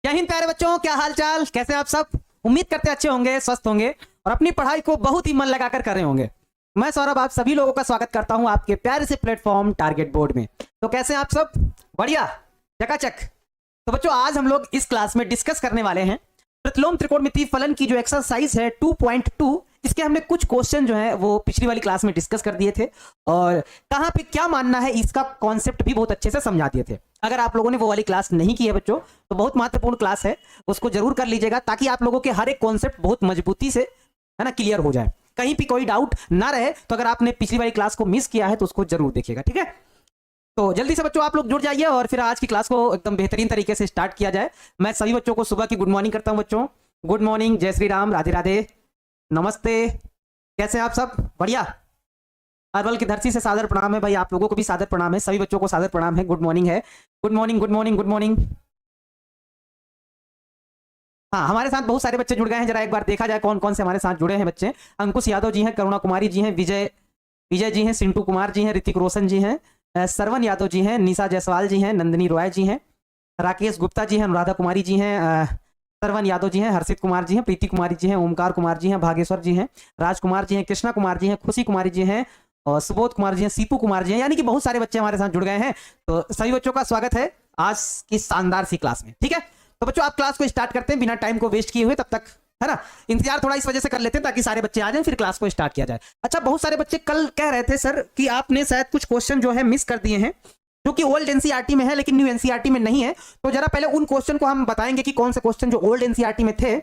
जय हिंद प्यारे बच्चों, क्या हाल चाल, कैसे आप सब। उम्मीद करते हैं अच्छे होंगे, स्वस्थ होंगे और अपनी पढ़ाई को बहुत ही मन लगाकर कर रहे होंगे। मैं सौरभ आप सभी लोगों का स्वागत करता हूं आपके प्यारे से प्लेटफॉर्म टारगेट बोर्ड में। तो कैसे हैं आप सब? बढ़िया, चकाचक। तो बच्चों आज हम लोग इस क्लास में डिस्कस करने वाले हैं प्रतिलोम त्रिकोणमितीय फलन की जो एक्सरसाइज है 2.2। इसके हमने कुछ क्वेश्चन जो है वो पिछली वाली क्लास में डिस्कस कर दिए थे और कहां पे क्या मानना है इसका कॉन्सेप्ट भी बहुत अच्छे से समझा दिए थे। अगर आप लोगों ने वो वाली क्लास नहीं की है बच्चों तो बहुत महत्वपूर्ण क्लास है, उसको जरूर कर लीजिएगा ताकि आप लोगों के हर एक कॉन्सेप्ट बहुत मजबूती से है ना क्लियर हो जाए, कहीं भी कोई डाउट ना रहे। तो अगर आपने पिछली वाली क्लास को मिस किया है तो उसको जरूर देखिएगा, ठीक है। तो जल्दी से बच्चों आप लोग जुड़ जाइए और फिर आज की क्लास को एकदम बेहतरीन तरीके से स्टार्ट किया जाए। मैं सभी बच्चों को सुबह की गुड मॉर्निंग करता हूं बच्चों। गुड मॉर्निंग, जय श्री राम, राधे राधे, नमस्ते। कैसे हैं आप सब? बढ़िया। अरवल की धरती से सादर प्रणाम है भाई, आप लोगों को भी सादर प्रणाम है, सभी बच्चों को सादर प्रणाम है। गुड मॉर्निंग है, good morning, good morning, good morning. हाँ, हमारे साथ बहुत सारे बच्चे जुड़ गए हैं, जरा एक बार देखा जाए कौन कौन से हमारे साथ जुड़े हैं बच्चे। अंकुश यादव जी हैं, करुणा कुमारी जी हैं, विजय विजय जी हैं, सिंटू कुमार जी हैं, ऋतिक रोशन जी हैं, सरवन यादव जी हैं, निशा जायसवाल जी हैं, नंदिनी रॉय जी हैं, राकेश गुप्ता जी हैं, अनुराधा कुमारी जी हैं, सरवन यादव जी हैं, हर्षित कुमार जी हैं, प्रीति कुमारी जी हैं, ओमकार कुमार जी हैं, भागेश्वर जी हैं, राजकुमार जी हैं, कृष्णा कुमार जी हैं, खुशी कुमारी जी हैं और सुबोध कुमार जी हैं, सीपू कुमार जी हैं, यानी कि बहुत सारे बच्चे हमारे साथ जुड़ गए हैं। तो सभी बच्चों का स्वागत है आज की शानदार सी क्लास में, ठीक है। तो बच्चों आप क्लास को स्टार्ट करते हैं बिना टाइम को वेस्ट किए हुए, तब तक है ना इंतजार थोड़ा इस वजह से कर लेते हैं ताकि सारे बच्चे आ जाएं, फिर क्लास को स्टार्ट किया जाए। अच्छा, बहुत सारे बच्चे कल कह रहे थे सर कि आपने शायद कुछ क्वेश्चन जो है मिस कर दिए हैं जो कि ओल्ड एनसीईआरटी में है लेकिन न्यू एनसीईआरटी में नहीं है। तो जरा पहले उन क्वेश्चन को हम बताएंगे कि कौन से क्वेश्चन जो ओल्ड एनसीईआरटी में थे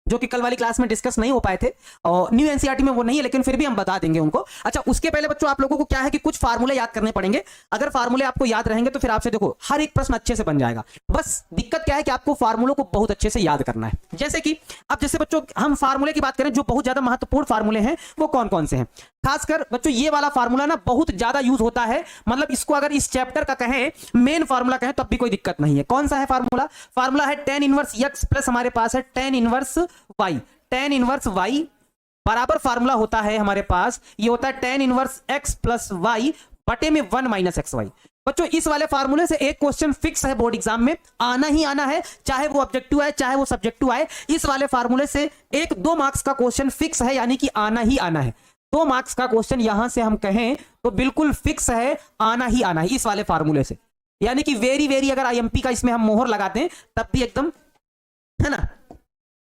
जो कि कल वाली क्लास में डिस्कस नहीं हो पाए थे और न्यू एनसीईआरटी में वो नहीं है, लेकिन फिर भी हम बता देंगे उनको। अच्छा, उसके पहले बच्चों आप लोगों को क्या है कि कुछ फार्मूले याद करने पड़ेंगे। अगर फार्मूले आपको याद रहेंगे तो फिर आपसे देखो हर एक प्रश्न अच्छे से बन जाएगा। बस दिक्कत क्या है कि आपको फार्मूलों को बहुत अच्छे से याद करना है। जैसे कि अब जैसे बच्चों हम फार्मूले की बात करें जो बहुत ज्यादा महत्वपूर्ण फार्मूले हैं वो कौन कौन से हैं। खासकर बच्चों ये वाला फार्मूला ना बहुत ज्यादा यूज होता है, मतलब इसको अगर इस चैप्टर का कहें मेन फार्मूला कहें तब भी कोई दिक्कत नहीं है। कौन सा है फार्मूला? फार्मूला है tan इनवर्स x प्लस हमारे पास है tan inverse y। tan inverse y बराबर फार्मूला होता है हमारे पास, ये होता है tan inverse x plus y बटे में 1 माइनस एक्स वाई। बच्चों इस वाले फार्मूले से एक क्वेश्चन फिक्स है, बोर्ड एग्जाम में आना ही आना है, चाहे वो ऑब्जेक्टिव आए चाहे वो सब्जेक्टिव आए। इस वाले फार्मूले से 1-2 मार्क्स का क्वेश्चन फिक्स है, यानी कि आना ही आना है। 2 मार्क्स का क्वेश्चन यहां से हम कहें तो बिल्कुल फिक्स है, आना ही आना है इस वाले फार्मूले से। यानी कि वेरी वेरी अगर आईएमपी का इसमें हम मोहर लगाते हैं तब भी एकदम है ना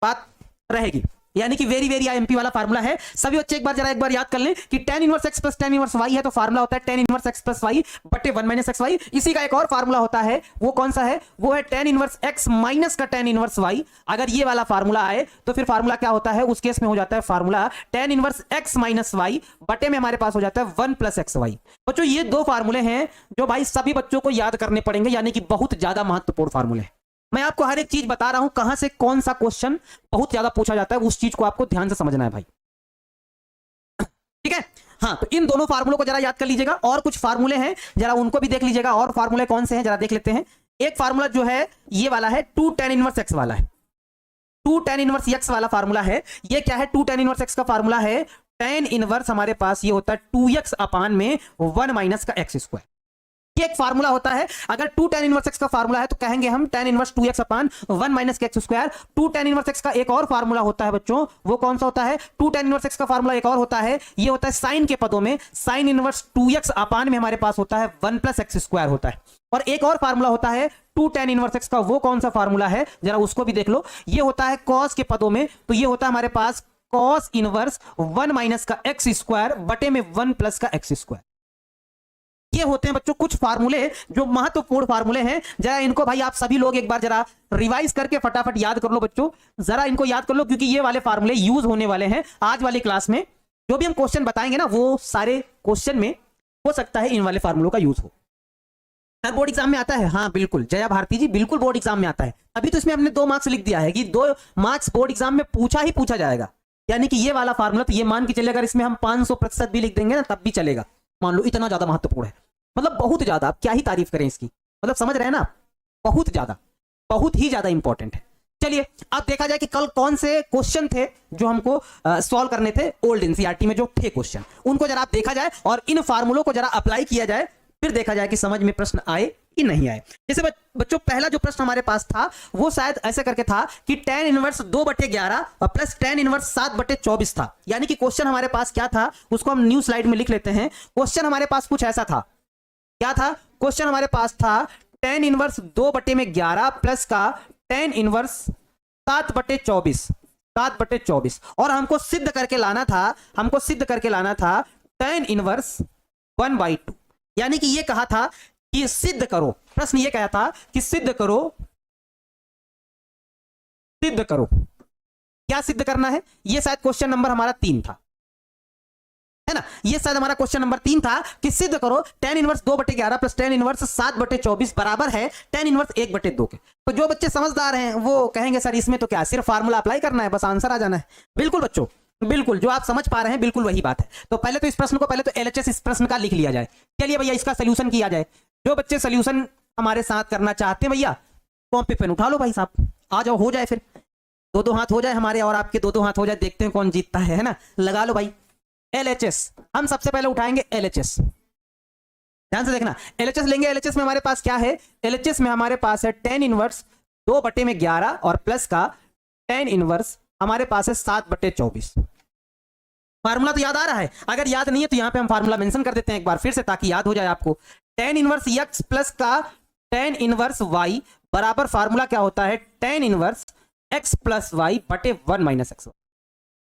बात रहेगी, यानी कि वेरी वेरी आईएमपी वाला फार्मूला है। सभी बच्चे एक बार याद कर लें कि tan inverse x plus tan inverse y है, तो फार्मूला होता है tan inverse x plus y बटे 1 माइनस एक्स वाई। इसी का एक और फार्मूला होता है, वो कौन सा है? वो है tan इनवर्स x माइनस का tan इनवर्स y। अगर ये वाला फार्मूला आए तो फिर फार्मूला क्या होता है? उस केस में हो जाता है formula tan inverse x minus y बटे में हमारे पास हो जाता है 1 प्लस एक्स वाई। बच्चों ये 2 फार्मूले हैं जो भाई सभी बच्चों को याद करने पड़ेंगे, यानी कि बहुत ज्यादा महत्वपूर्ण फार्मूले हैं। मैं आपको हर एक चीज बता रहा हूं कहां से कौन सा क्वेश्चन बहुत ज्यादा पूछा जाता है, उस चीज को आपको ध्यान से समझना है भाई, ठीक है। हाँ, तो इन दोनों फार्मूलों को जरा याद कर लीजिएगा और कुछ फार्मूले हैं जरा उनको भी देख लीजिएगा। और फार्मूले कौन से हैं जरा देख लेते हैं। एक फार्मूला जो है ये वाला है 2 tan इनवर्स x वाला है, 2 tan इनवर्स x वाला फार्मूला है। ये क्या है? 2 tan इनवर्स x का फार्मूला है tan इनवर्स हमारे पास ये होता है 2x अपान में 1 माइनस का एक्स स्क्वायर। ये एक फार्मूला होता है। अगर 2 tan इनवर्स x का फार्मूला है तो कहेंगे हम tan इनवर्स 2x अपान 1 minus x square. 2 tan inverse x का एक और फार्मूला होता है बच्चों, वो कौन सा होता है? 2 tan इनवर्स x का फार्मूला एक और होता है, ये होता है साइन के पदों में sin इनवर्स 2x अपान में हमारे पास होता है 1 प्लस एक्स स्क्वायर होता है। और एक और फार्मूला होता है 2 tan इनवर्स x का, वो कौन सा फार्मूला है जरा उसको भी देख लो। ये होता है cos के पदों में, तो ये होता है हमारे पास cos इनवर्स 1 माइनस का एक्स स्क्वायर बटे में 1 प्लस का एक्स स्क्वायर। ये होते हैं बच्चों कुछ फार्मूले जो महत्वपूर्ण फार्मूले हैं। जरा इनको भाई आप सभी लोग एक बार जरा रिवाइज करके फटाफट याद कर लो बच्चों, जरा इनको याद कर लो क्योंकि ये वाले फार्मूले यूज होने वाले हैं आज वाली क्लास में। जो भी हम क्वेश्चन बताएंगे ना वो सारे क्वेश्चन में हो सकता है इन वाले फार्मूलों का यूज हो। सर बोर्ड एग्जाम में आता है? हाँ बिल्कुल जया भारती जी, बिल्कुल बोर्ड एग्जाम में आता है। अभी तो इसमें हमने 2 मार्क्स लिख दिया है कि 2 मार्क्स बोर्ड एग्जाम में पूछा ही पूछा जाएगा, यानी कि ये वाला फार्मूला। तो ये मान के चले अगर इसमें हम 500% भी लिख देंगे ना तब भी चलेगा, मान लो इतना ज्यादा महत्वपूर्ण है, मतलब बहुत ज्यादा। आप क्या ही तारीफ करें इसकी, मतलब समझ रहे हैं ना, बहुत ज्यादा, बहुत ही ज्यादा इंपॉर्टेंट है। चलिए अब देखा जाए कि कल कौन से क्वेश्चन थे जो हमको सॉल्व करने थे ओल्ड एनसीईआरटी में जो थे क्वेश्चन, उनको जरा आप देखा जाए और इन फार्मूलों को जरा अप्लाई किया जाए, फिर देखा जाए कि समझ में प्रश्न आए कि नहीं आए। जैसे बच्चों पहला जो प्रश्न हमारे पास था वो शायद ऐसे करके था कि tan इनवर्स 2/11 और प्लस tan इनवर्स 7/24 था। यानी कि क्वेश्चन हमारे पास क्या था उसको हम न्यू स्लाइड में लिख लेते हैं। क्वेश्चन हमारे पास कुछ ऐसा था, क्या था क्वेश्चन हमारे पास था tan इनवर्स 2/11 प्लस का tan इनवर्स 7/24 और हमको सिद्ध करके लाना था, tan इनवर्स 1/2। यानी कि ये कहा था कि सिद्ध करो, प्रश्न ये कहा था कि सिद्ध करो, क्या सिद्ध करना है। ये शायद क्वेश्चन नंबर हमारा 3 था, है ना, ये शायद हमारा क्वेश्चन नंबर 3 था कि सिद्ध करो tan inverse 2/11 plus tan inverse 7/24 बराबर है tan इनवर्स 1/2 के। तो जो बच्चे समझदार हैं वो कहेंगे सर इसमें तो क्या सिर्फ फार्मूला अप्लाई करना है, बस आंसर आ जाना है। बिल्कुल बच्चों, बिल्कुल जो आप समझ पा रहे हैं बिल्कुल वही बात है। तो पहले तो इस प्रश्न को पहले तो LHS इस प्रश्न का लिख लिया जाए। चलिए भैया इसका सोल्यूशन किया जाए। जो बच्चे सोल्यूशन हमारे साथ करना चाहते हैं भैया कॉपी पेन उठा लो भाई साहब, आ जाओ, हो जाए फिर 2-2 हाथ हो जाए हमारे और आपके 2-2 हाथ हो जाए, देखते हैं कौन जीतता है ना। लगा लो भाई LHS। हम सबसे पहले उठाएंगे LHS, ध्यान से देखना। LHS लेंगे, LHS में हमारे पास क्या है, LHS में हमारे पास है tan इनवर्स 2/11 और प्लस का tan इनवर्स हमारे पास है 7/24। फार्मूला तो याद आ रहा है, अगर याद नहीं है तो यहां पे हम फार्मूला मेंशन कर देते हैं एक बार फिर से ताकि याद हो जाए आपको। tan इनवर्स x प्लस का tan इनवर्स y बराबर फार्मूला क्या होता है, tan inverse x plus y बटे 1 माइनस x।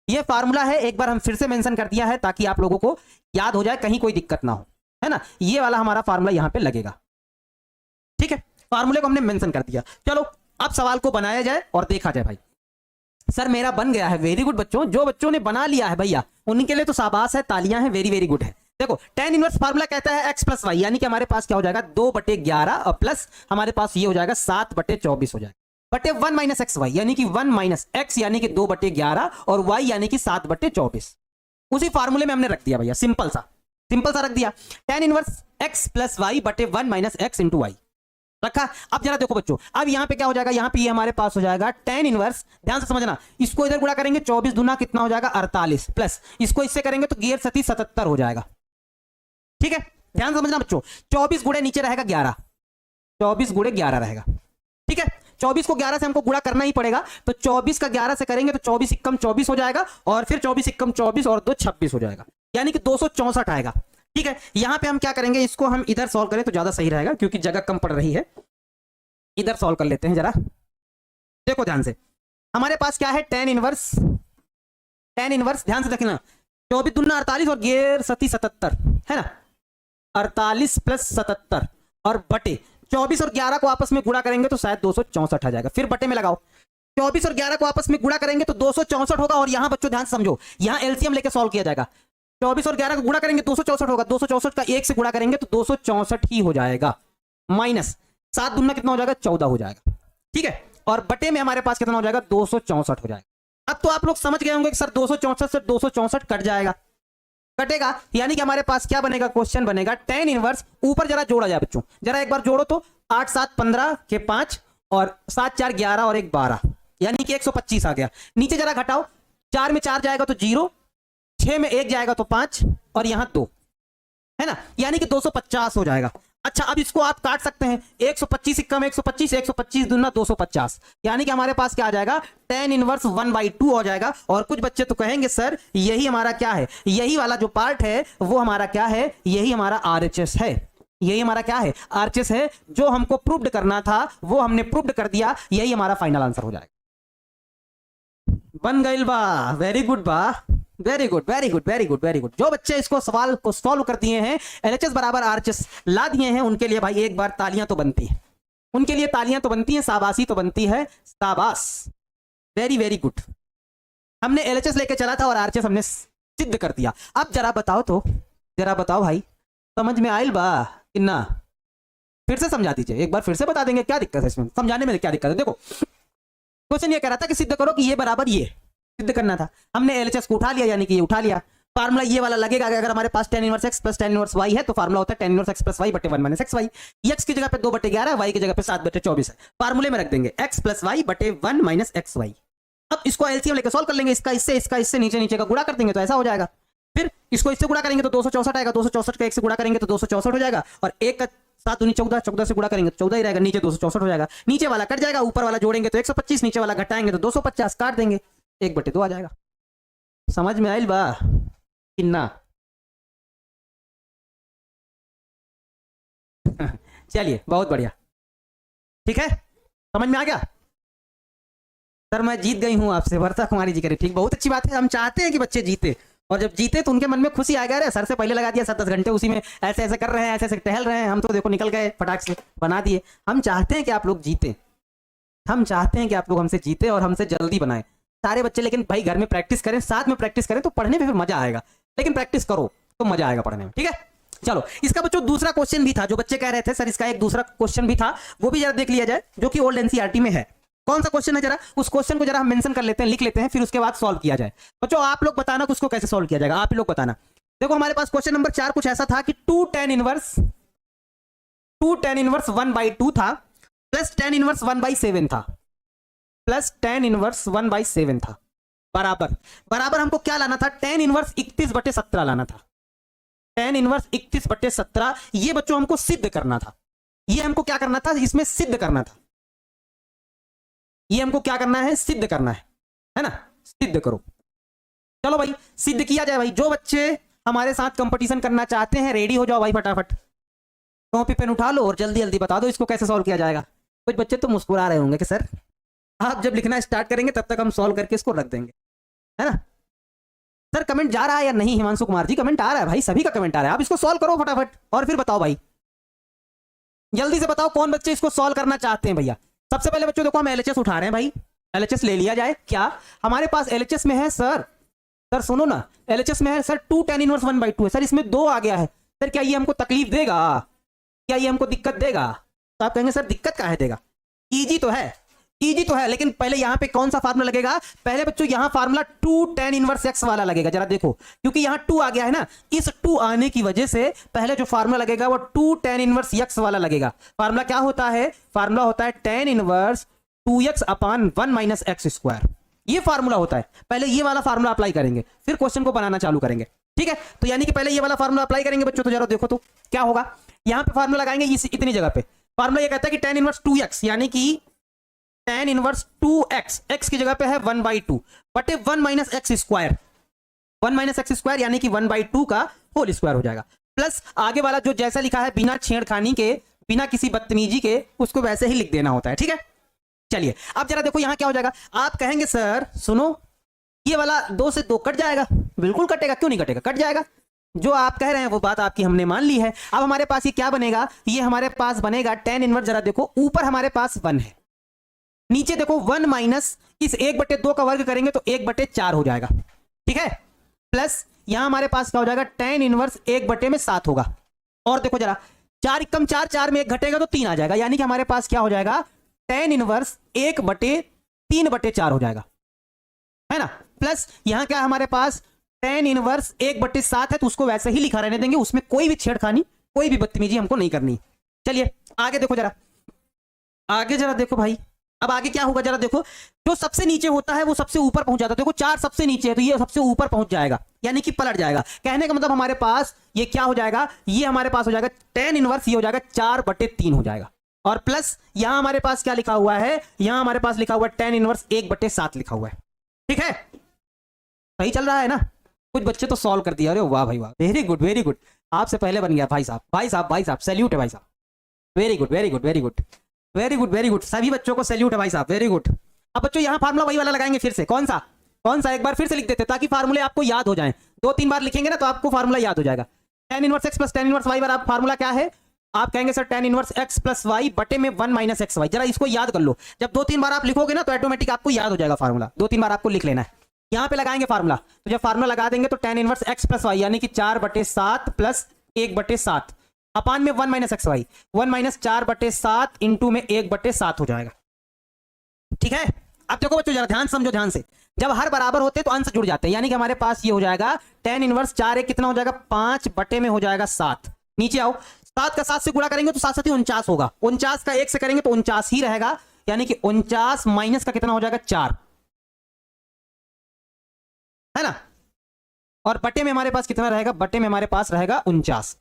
ये फार्मूला है, एक बार हम फिर से मेंशन कर दिया है ताकि आप लोगों को याद हो जाए, कहीं कोई दिक्कत ना हो, है ना। ये वाला हमारा फार्मूला यहां पे लगेगा, ठीक है। फार्मूले को हमने मेंशन कर दिया। चलो अब सवाल को बनाया जाए और देखा जाए। भाई सर मेरा बन गया है, वेरी गुड बच्चों। जो बच्चों ने बना लिया है भैया उनके लिए तो शाबाश है, तालियां हैं, वेरी वेरी गुड है। देखो tan इनवर्स फार्मूला कहता है x प्लस वाई, यानी कि हमारे पास क्या हो जाएगा 2/11 और प्लस हमारे पास ये हो जाएगा 7/24 हो जाएगा बटे 1 माइनस एक्स वाई, यानी कि 1 माइनस एक्स यानी कि 2/11 और y यानी कि 7/24। उसी फार्मूले में हमने रख दिया भैया, सिंपल सा रख दिया। tan inverse x plus y बटे 1 माइनस एक्स इंटू वाई रखा। अब जरा देखो बच्चों, अब यहां पे क्या हो जाएगा, यहां पे ये हमारे पास हो जाएगा tan इनवर्स, ध्यान से समझना, इसको इधर गुणा करेंगे 24 दूना कितना हो जाएगा 48 प्लस इसको इससे करेंगे तो 11 सती 77 हो जाएगा, ठीक है। ध्यान समझना बच्चों, 24 गुणे नीचे रहेगा 11, 24 गुणे 11 रहेगा, ठीक है। 24 को 11 से हमको गुणा करना ही पड़ेगा, तो 24 का 11 से करेंगे तो 24 इक्कम 24 हो जाएगा और फिर 24 इक्कम 24 और 2 26 हो जाएगा, यानी कि 264 आएगा, ठीक है। यहां पे हम क्या करेंगे, इसको हम इधर सॉल्व करें तो ज्यादा सही रहेगा क्योंकि जगह कम पड़ रही है। इधर सॉल्व कर लेते हैं जरा, देखो ध्यान से। हमारे पास क्या है tan इनवर्स, ध्यान से देखना, 24 दूना 48 और 11 सती 77 है ना, 48 प्लस 77 और बटे 24 और 11 को आपस में गुणा करेंगे तो शायद 264 आ जाएगा। फिर बटे में लगाओ, 24 और 11 को आपस में गुणा करेंगे तो 264 होगा। और यहां बच्चों ध्यान से समझो, यहां एलसीएम लेके सॉल्व किया जाएगा। 24 और 11 को गुणा करेंगे 264 होगा, 264 का 1 से गुणा करेंगे तो 264 ही हो जाएगा, माइनस 7 दूना कितना हो जाएगा 14 हो जाएगा, ठीक है। और बटे में हमारे पास कितना हो जाएगा 264 हो जाएगा। अब तो आप लोग समझ गए होंगे कि सर 264 से 264 कट जाएगा, कटेगा, यानी कि हमारे पास क्या बनेगा, क्वेश्चन बनेगा tan इनवर्स, ऊपर जरा जोड़ा जाए बच्चों, जरा एक बार जोड़ो तो 8 7 15 के 5 और 7 4 11 और 1 12 यानी कि 125 आ गया। नीचे जरा घटाओ, 4 में 4 जाएगा तो 0, 6 में 1 जाएगा तो 5 और यहां 2 है ना, यानी कि 250 हो जाएगा। अच्छा अब इसको आप काट सकते हैं, 125 इक्कम 125, 125 दूना 250, यानी कि हमारे पास क्या आ जाएगा tan इनवर्स 1/2 हो जाएगा। और कुछ बच्चे तो कहेंगे सर यही हमारा क्या है, यही वाला जो पार्ट है वो हमारा क्या है, यही हमारा RHS है, यही हमारा क्या है RHS है, जो हमको प्रूव्ड करना था वो हमने प्रूव्ड कर दिया, यही हमारा फाइनल आंसर हो जाएगा। बन गइल बा, वेरी गुड बा, very good very good very good very good. जो बच्चे इसको सवाल को सॉल्व कर दिए हैं, LHS बराबर RHS ला दिए हैं, उनके लिए भाई एक बार तालियां तो बनती हैं, उनके लिए तालियां तो बनती हैं, शाबाशी तो बनती है, शाबाश, वेरी वेरी गुड। हमने LHS लेके चला था और RHS हमने सिद्ध कर दिया। अब जरा बताओ तो, जरा बताओ भाई, समझ में आयल बा कि ना, फिर से समझा दीजिए, एक बार फिर से बता देंगे, क्या दिक्कत है इसमें, समझाने में क्या दिक्कत है। देखो क्वेश्चन ये कह रहा था कि सिद्ध करो कि ये बराबर ये, सिद्ध करना था, हमने LHS को उठा लिया, यानी कि ये उठा लिया। फार्मूला ये वाला लगेगा, अगर हमारे पास tan inverse x plus tan inverse y है तो फार्मूला होता है tan inverse x plus y बटे 1 माइनस एक्स वाई। x की जगह पे 2/11, y की जगह पे 7/24 है, फार्मूले में रख देंगे x प्लस y बटे 1 माइनस एक्स वाई। अब इसको एलसीएम लेकर सॉल्व कर लेंगे, इसका इससे नीचे नीचे का गुणा कर देंगे तो ऐसा हो जाएगा। फिर इसको इससे गुणा करेंगे तो 264 आएगा, 264 का 1 से गुणा करेंगे तो 264 हो जाएगा और 1 का 7 दूनी 14, 14 से गुणा करेंगे तो 14 ही रहेगा, नीचे 264 हो जाएगा, नीचे वाला कट जाएगा, ऊपर वाला जोड़ेंगे तो 125, नीचे वाला घटाएंगे तो 250, काट देंगे 1/2 आ जाएगा। समझ में आइल बा किन्ना? चलिए बहुत बढ़िया, ठीक है, समझ में आ गया। सर मैं जीत गई हूं आपसे, वर्षा कुमारी जी करें, ठीक, बहुत अच्छी बात है। हम चाहते हैं कि बच्चे जीते, और जब जीते तो उनके मन में खुशी आ गया, अरे सर से पहले लगा दिया, 7-10 घंटे उसी में ऐसे ऐसे कर रहे हैं, ऐसे ऐसे टहल रहे हैं, हम तो देखो निकल गए फटाक से बना दिए। हम चाहते हैं कि आप लोग जीते, हम चाहते हैं कि आप लोग हमसे जीते और हमसे जल्दी बनाए सारे बच्चे। लेकिन भाई घर में प्रैक्टिस करें, साथ में प्रैक्टिस करें तो पढ़ने में फिर मजा आएगा, लेकिन प्रैक्टिस करो तो मजा आएगा पढ़ने में, ठीक है। चलो इसका बच्चों दूसरा क्वेश्चन भी था, जो बच्चे कह रहे थे सर इसका एक दूसरा क्वेश्चन भी था, वो भी जरा देख लिया जाए, जो कि ओल्ड एनसीईआरटी में है। कौन सा क्वेश्चन है, जरा उस क्वेश्चन को जरा हम मेंशन कर लेते हैं, लिख लेते हैं, फिर उसके बाद सॉल्व किया जाए। बच्चों आप लोग बताना कि उसको कैसे सॉल्व किया जाएगा, आप ही लोग बताना। देखो हमारे पास क्वेश्चन नंबर 4 कुछ ऐसा था कि 2 tan इनवर्स 1/2 था, प्लस tan इनवर्स 1/7 था, प्लस tan इनवर्स 1/7 था, बराबर बराबर हमको क्या लाना था, tan इनवर्स 31/17 लाना था। tan इनवर्स 31/17 ये बच्चों हमको सिद्ध करना था, ये हमको क्या करना था, इसमें सिद्ध करना था, ये हमको क्या करना है, सिद्ध करना है ना, सिद्ध करो। चलो भाई सिद्ध किया जाए। भाई जो बच्चे हमारे साथ कंपटीशन करना चाहते हैं रेडी हो जाओ भाई, फटाफट कॉपी पेन उठा लो और जल्दी जल्दी बता दो इसको कैसे सॉल्व किया जाएगा। कुछ बच्चे तो मुस्कुरा रहे होंगे कि सर आप जब लिखना स्टार्ट करेंगे तब तक हम सॉल्व करके इसको रख देंगे, है ना। सर कमेंट जा रहा है या नहीं, हिमांशु कुमार जी कमेंट आ रहा है भाई, सभी का कमेंट आ रहा है। आप इसको सॉल्व करो फटाफट और फिर बताओ भाई, जल्दी से बताओ कौन बच्चे इसको सॉल्व करना चाहते हैं भैया। सबसे पहले बच्चों देखो हम एलएचएस उठा रहे हैं भाई, एलएचएस ले लिया जाए। क्या हमारे पास एलएचएस में है सर, सर सुनो ना, एलएचएस में है सर 2 tan इनवर्स 1/2 है सर, इसमें 2 आ गया है सर, क्या ये हमको तकलीफ देगा, क्या ये हमको दिक्कत देगा? तो आप कहेंगे सर दिक्कत काहे देगा, इजी तो है, इजी तो है, लेकिन पहले यहां पे कौन सा फार्मूला लगेगा, पहले बच्चों यहां फार्मूला 2 tan इनवर्स x वाला लगेगा। जरा देखो क्योंकि यहां 2 आ गया है ना, इस 2 आने की वजह से पहले जो फार्मूला लगेगा वो 2 tan इनवर्स x वाला लगेगा। फार्मूला क्या होता है, फार्मूला होता है tan इनवर्स 2x अपान 1 - x स्क्वायर, ये फार्मूला होता है। पहले ये वाला फार्मूला अप्लाई करेंगे, फिर क्वेश्चन को बनाना चालू करेंगे, ठीक है। तो यानी कि पहले ये वाला फार्मूला अप्लाई करेंगे बच्चों, तो जरा देखो तो क्या होगा, यहां पे फार्मूला लगाएंगे इतनी जगह पे, फार्मूला ये कहता है कि tan इनवर्स 2x यानी कि tan इनवर्स 2x, x की जगह पे है 1/2 बटे 1 - x स्क्वायर, 1 - x स्क्वायर यानी कि 1/2 का होल स्क्वायर हो जाएगा, प्लस आगे वाला जो जैसा लिखा है बिना छेड़खानी के, बिना किसी बदतमीजी के, उसको वैसे ही लिख देना होता है, ठीक है। चलिए अब जरा देखो यहां क्या हो जाएगा, आप कहेंगे सर सुनो ये वाला 2 से 2 कट जाएगा, बिल्कुल कटेगा, क्यों नहीं कटेगा, कट जाएगा। जो आप कह रहे हैं वो बात आपकी हमने मान ली है। अब हमारे पास ये क्या बनेगा, ये हमारे पास बनेगा tan इनवर्स, जरा देखो ऊपर हमारे पास 1 है, नीचे देखो 1 माइनस इस 1/2 का वर्ग करेंगे तो 1/4 हो जाएगा, ठीक है, प्लस यहां हमारे पास क्या हो जाएगा, tan इनवर्स 1/7 होगा, और देखो जरा 4 × 4 4 में 1 घटेगा तो 3 आ जाएगा, यानी कि हमारे पास क्या हो जाएगा, tan इनवर्स 1/3/4 हो जाएगा, है ना। प्लस यहां क्या है हमारे पास, tan इनवर्स 1/7 है तो उसको वैसे ही लिखा रहने देंगे, उसमें कोई भी छेड़खानी, कोई भी बदतमीजी हमको नहीं करनी। चलिए आगे देखो जरा, आगे जरा देखो भाई, अब आगे क्या होगा जरा देखो, जो सबसे नीचे होता है वो सबसे ऊपर पहुंच जाता है। देखो 4 सबसे नीचे है तो ये सबसे ऊपर पहुंच जाएगा, यानी कि पलट जाएगा। कहने का मतलब हमारे पास ये क्या हो जाएगा, ये हमारे पास हो जाएगा tan इनवर्स, ये हो जाएगा 4/3 हो जाएगा, और प्लस यहां हमारे पास क्या लिखा हुआ है, यहां हमारे पास लिखा हुआ है tan इनवर्स 1/7 लिखा हुआ है, ठीक है। सही चल रहा है ना, कुछ बच्चे तो सॉल्व कर दिया, अरे वाह भाई वाह, वेरी गुड वेरी गुड, आपसे पहले बन गया भाई साहब, भाई साहब भाई साहब सैल्यूट है भाई साहब, very good very good very good very good very good, सभी बच्चों को सैल्यूट है भाई साहब, वेरी गुड। अब बच्चों यहां फार्मूला वही वाला लगाएंगे फिर से, कौन सा एक बार फिर से लिख देते ताकि फार्मूले आपको याद हो जाएं, 2-3 बार लिखेंगे ना तो आपको फार्मूला याद हो जाएगा। tan inverse x plus tan inverse y बार फार्मूला क्या है, आप कहेंगे sir tan inverse x plus y बटे में 1 - xy, जरा इसको याद कर लो, जब 2-3 बार आप लिखोगे ना तो ऑटोमेटिक आपको याद हो जाएगा फार्मूला, 2-3 बार आपको लिख लेना है। यहां पे लगाएंगे फार्मूला, तो जब फार्मूला लगा देंगे तो tan inverse x plus y यानी कि 4/7 प्लस 1/7 अपान में 1 - xy, 1 - 4/7 इंटू में 1/7 हो जाएगा, ठीक है। अब देखो बच्चों जरा ध्यान समझो, ध्यान से, जब हर बराबर होते हैं तो अंश जुड़ जाते हैं, यानी कि हमारे पास ये हो जाएगा tan इनवर्स 4 कितना हो जाएगा, 5 बटे में हो जाएगा 7, नीचे आओ, 7 का 7 से गुणा करेंगे तो 7 7 49 होगा, 49 का 1 से करेंगे तो 49 ही रहेगा, यानी कि 49 माइनस का कितना हो जाएगा 4, है ना, और बटे में हमारे पास कितना रहेगा, बटे में हमारे पास रहेगा 49,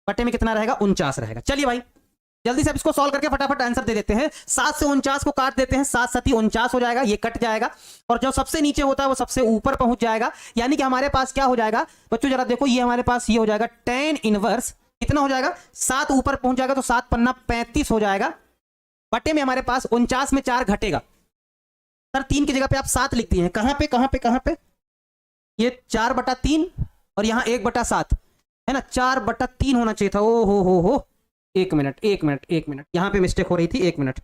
बटे में कितना रहेगा 49 रहेगा। चलिए भाई जल्दी से अब इसको सॉल्व करके फटाफट आंसर दे देते हैं। 7 से 49 को काट देते हैं, 7 7 49 हो जाएगा, ये कट जाएगा और जो सबसे नीचे होता है वो सबसे ऊपर पहुंच जाएगा। यानी कि हमारे पास क्या हो जाएगा बच्चों, जरा देखो, ये हमारे पास ये हो जाएगा tan इनवर्स, कितना हो जाएगा 7 ऊपर पहुंच जाएगा तो 7 पन्ना 35 हो जाएगा। बटे में हमारे पास 49 में 4 घटेगा सर, 3 की जगह पे आप 7 लिख दिए हैं। कहां पे कहां पे कहां पे, ये 4/3 और यहां 1/7 है ना, 4/3 होना चाहिए था। ओ हो, एक मिनट एक मिनट एक मिनट, यहां पे मिस्टेक हो रही थी, एक मिनट,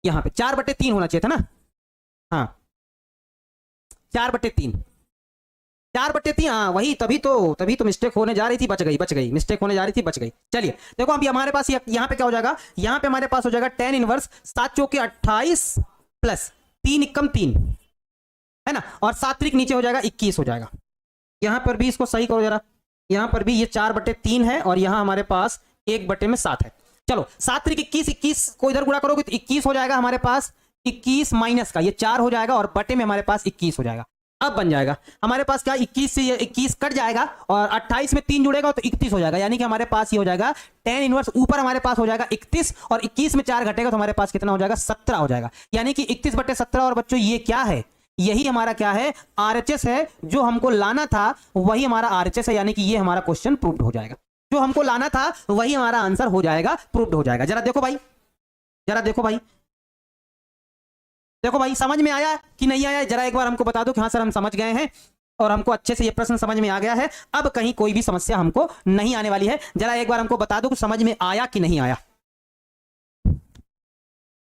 यहां पे 4/3 होना चाहिए था ना, हाँ 4/3, 4/3, हाँ वही, तभी तो मिस्टेक होने जा रही थी, बच गई, मिस्टेक होने जा रही थी, बच गई। चलिए देखो अभी हमारे पास यहाँ पे क्या हो जाएगा, यहाँ पे हमारे पास हो जाएगा tan इनवर्स 7 चौके 28 प्लस 3 एकम 3 है ना, और 7 त्रिक नीचे हो जाएगा 21 हो जाएगा। यहां पर भी इसको सही करो जरा, यहां पर भी ये 4/3 है और यहां हमारे पास 1/7 है। चलो 7 त्रिक 21, 21 को इधर गुणा करोगे तो 21 हो जाएगा हमारे पास, 21 माइनस का ये 4 हो जाएगा और बटे में हमारे पास 21 हो जाएगा। अब बन जाएगा हमारे पास क्या, 21 से ये 21 कट जाएगा और 28 में 3 जुड़ेगा तो 31 हो जाएगा। यानी कि हमारे पास ये हो जाएगा tan इनवर्स, ऊपर हमारे पास हो जाएगा 31 और 21 में 4 घटेगा तो हमारे पास कितना हो जाएगा 17 हो जाएगा। यानी कि 31/17। और बच्चों ये क्या है, यही हमारा क्या है, RHS है, जो हमको लाना था वही हमारा RHS है। यानी कि ये हमारा क्वेश्चन प्रूव्ड हो जाएगा, जो हमको लाना था वही हमारा आंसर हो जाएगा, प्रूव्ड हो जाएगा। जरा देखो भाई, जरा देखो भाई, देखो भाई समझ में आया कि नहीं आया, जरा एक बार हमको बता दो कि हाँ सर हम समझ गए हैं और हमको अच्छे से ये प्रश्न समझ में आ गया है, अब कहीं कोई भी समस्या हमको नहीं आने वाली है। जरा एक बार हमको बता दो कि समझ में आया कि नहीं आया।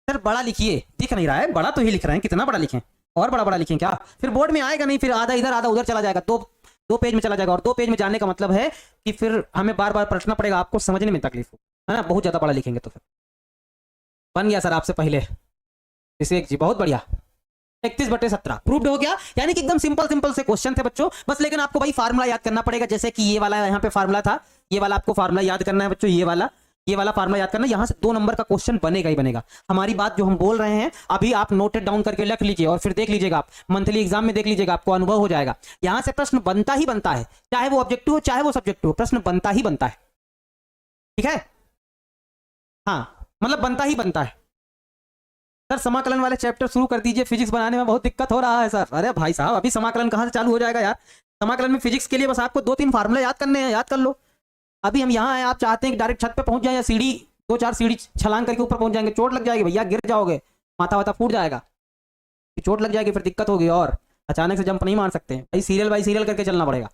सर बड़ा लिखिए, दिख नहीं रहा है, बड़ा तो ही लिख रहे हैं, कितना बड़ा लिखें, और बड़ा लिखें क्या, फिर बोर्ड में आएगा नहीं, फिर आधा इधर आधा उधर चला जाएगा, दो पेज में चला जाएगा और 2 पेज में जाने का मतलब है कि फिर हमें बार बार पलटना पड़ेगा, आपको समझने में तकलीफ हो, है ना, बहुत ज्यादा बड़ा लिखेंगे तो। फिर बन गया सर आपसे पहले, इसे जी बहुत बढ़िया, 31/17 प्रूव्ड हो गया। यानी कि एकदम सिंपल से क्वेश्चन थे बच्चों, बस लेकिन आपको भाई फार्मूला याद करना पड़ेगा। जैसे कि ये वाला यहाँ पे फार्मूला था, ये वाला आपको फार्मूला याद करना है बच्चों, ये वाला फार्मूला याद करना, यहां से 2 नंबर का क्वेश्चन बनेगा ही बनेगा। हमारी बात जो हम बोल रहे हैं अभी आप नोटेड डाउन करके रख लीजिए और फिर देख लीजिएगा, आप मंथली एग्जाम में देख लीजिएगा, आपको अनुभव हो जाएगा। यहां से प्रश्न बनता ही बनता है, चाहे वो ऑब्जेक्टिव हो चाहे वो सब्जेक्टिव हो, प्रश्न बनता ही बनता है, ठीक है, हाँ मतलब बनता ही बनता है। सर समाकलन वाले चैप्टर शुरू कर दीजिए, फिजिक्स बनाने में बहुत दिक्कत हो रहा है सर। अरे भाई साहब अभी समाकलन कहां से चालू हो जाएगा यार, समाकलन में फिजिक्स के लिए बस आपको 2-3 फार्मूले याद करने हैं, याद कर लो। अभी हम यहाँ हैं, आप चाहते हैं कि डायरेक्ट छत पे पहुंच जाए या सीढ़ी 2-4 सीढ़ी छलांग करके ऊपर पहुंच जाएंगे, चोट लग जाएगी भैया, गिर जाओगे, माथा वाथा फूट जाएगा, चोट लग जाएगी, फिर दिक्कत होगी और अचानक से जंप नहीं मार सकते भाई, सीरियल बाय सीरियल करके चलना पड़ेगा,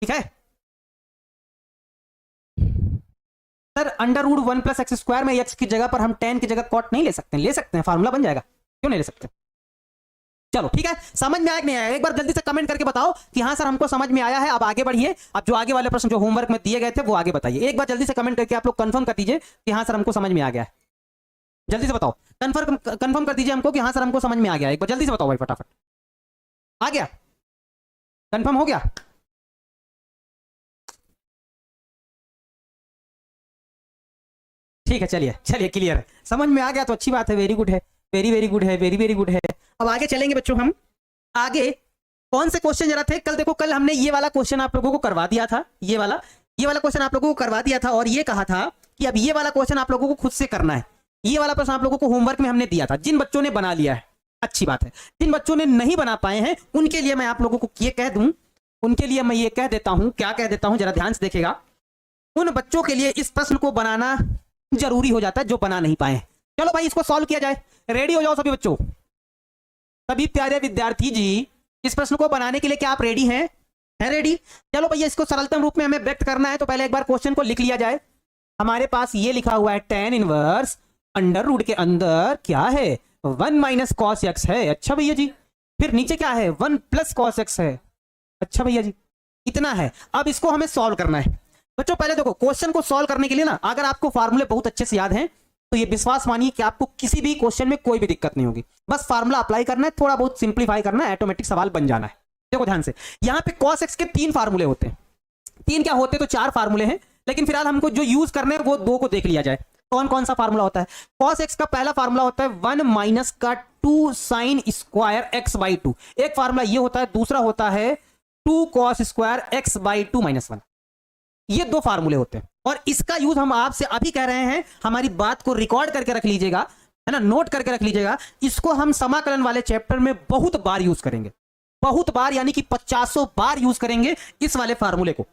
ठीक है। सर √1 + x² में x की जगह पर हम tan की जगह cot नहीं ले सकते? ले सकते हैं, फार्मूला बन जाएगा, क्यों नहीं ले सकते। चलो ठीक है, समझ में आया कि नहीं आया, एक बार जल्दी से कमेंट करके बताओ कि हाँ सर हमको समझ में आया है। अब आगे बढ़िए, अब जो आगे वाले प्रश्न जो होमवर्क में दिए गए थे वो आगे बताइए। एक बार जल्दी से कमेंट करके आप लोग कंफर्म कर दीजिए कि हाँ सर हमको समझ में आ गया है। जल्दी से बताओ, कंफर्म कर दीजिए हमको कि हाँ सर हमको समझ में आ गया है। एक बार जल्दी से बताओ भाई, फटाफट आ गया, कंफर्म हो गया। ठीक है, चलिए क्लियर है, समझ में आ गया तो अच्छी बात है, वेरी गुड है, वेरी गुड है, वेरी गुड है। अब आगे चलेंगे बच्चों, हम आगे कौन से क्वेश्चन जरा थे कल, देखो कल हमने ये वाला क्वेश्चन आप लोगों को करवा दिया था, ये वाला क्वेश्चन आप लोगों को करवा दिया था और ये कहा था कि अब ये वाला क्वेश्चन आप लोगों को खुद से करना है। ये वाला प्रश्न आप लोगों को होमवर्क में हमने दिया था, जिन बच्चों ने बना लिया है अच्छी बात है, जिन बच्चों ने नहीं बना पाए हैं उनके लिए मैं आप लोगों को ये कह दूं, उनके लिए मैं ये कह देता हूं, क्या कह देता हूं जरा ध्यान से देखिएगा, उन बच्चों के लिए इस प्रश्न को बनाना जरूरी हो जाता है जो बना नहीं पाए। चलो भाई इसको सॉल्व किया जाए, रेडी हो जाओ सभी बच्चों, सभी प्यारे विद्यार्थी जी, इस प्रश्न को बनाने के लिए क्या आप रेडी हैं? हैं रेडी? चलो भैया इसको सरलतम रूप में हमें व्यक्त करना है, तो पहले एक बार क्वेश्चन को लिख लिया जाए। हमारे पास ये लिखा हुआ है tan इनवर्स √ के अंदर क्या है, 1 - cos x है। अच्छा भैया जी, फिर नीचे क्या है, 1 + cos x है। अच्छा भैया जी, इतना है। अब इसको हमें सॉल्व करना है बच्चों। पहले देखो क्वेश्चन को सॉल्व करने के लिए ना, अगर आपको फार्मूले बहुत अच्छे से याद हैं तो ये विश्वास मानिए कि आपको किसी भी क्वेश्चन में कोई भी दिक्कत नहीं होगी। बस फार्मूला अप्लाई करना है, थोड़ा बहुत सिंप्लीफाई करना है, ऑटोमेटिक सवाल बन जाना है। देखो ध्यान से, यहाँ पे cos x के 3 फार्मूले होते हैं, 3 क्या होते तो 4 फार्मूले हैं, लेकिन फिलहाल हमको जो यूज करने हैं वो 2 को देख लिया जाए। कौन कौन सा फार्मूला होता है? cos x का पहला फार्मूला होता है 1 - 2 sin² x/2, एक फार्मूला ये होता है। दूसरा होता है 2 cos² x/2 - 1। ये दो फार्मूले होते हैं और इसका यूज हम आपसे अभी कह रहे हैं, हमारी बात को रिकॉर्ड करके रख लीजिएगा, है ना, नोट करके रख लीजिएगा। इसको हम समाकलन वाले चैप्टर में बहुत बार यूज करेंगे, बहुत बार, यानी कि 50 बार यूज करेंगे इस वाले फार्मूले को,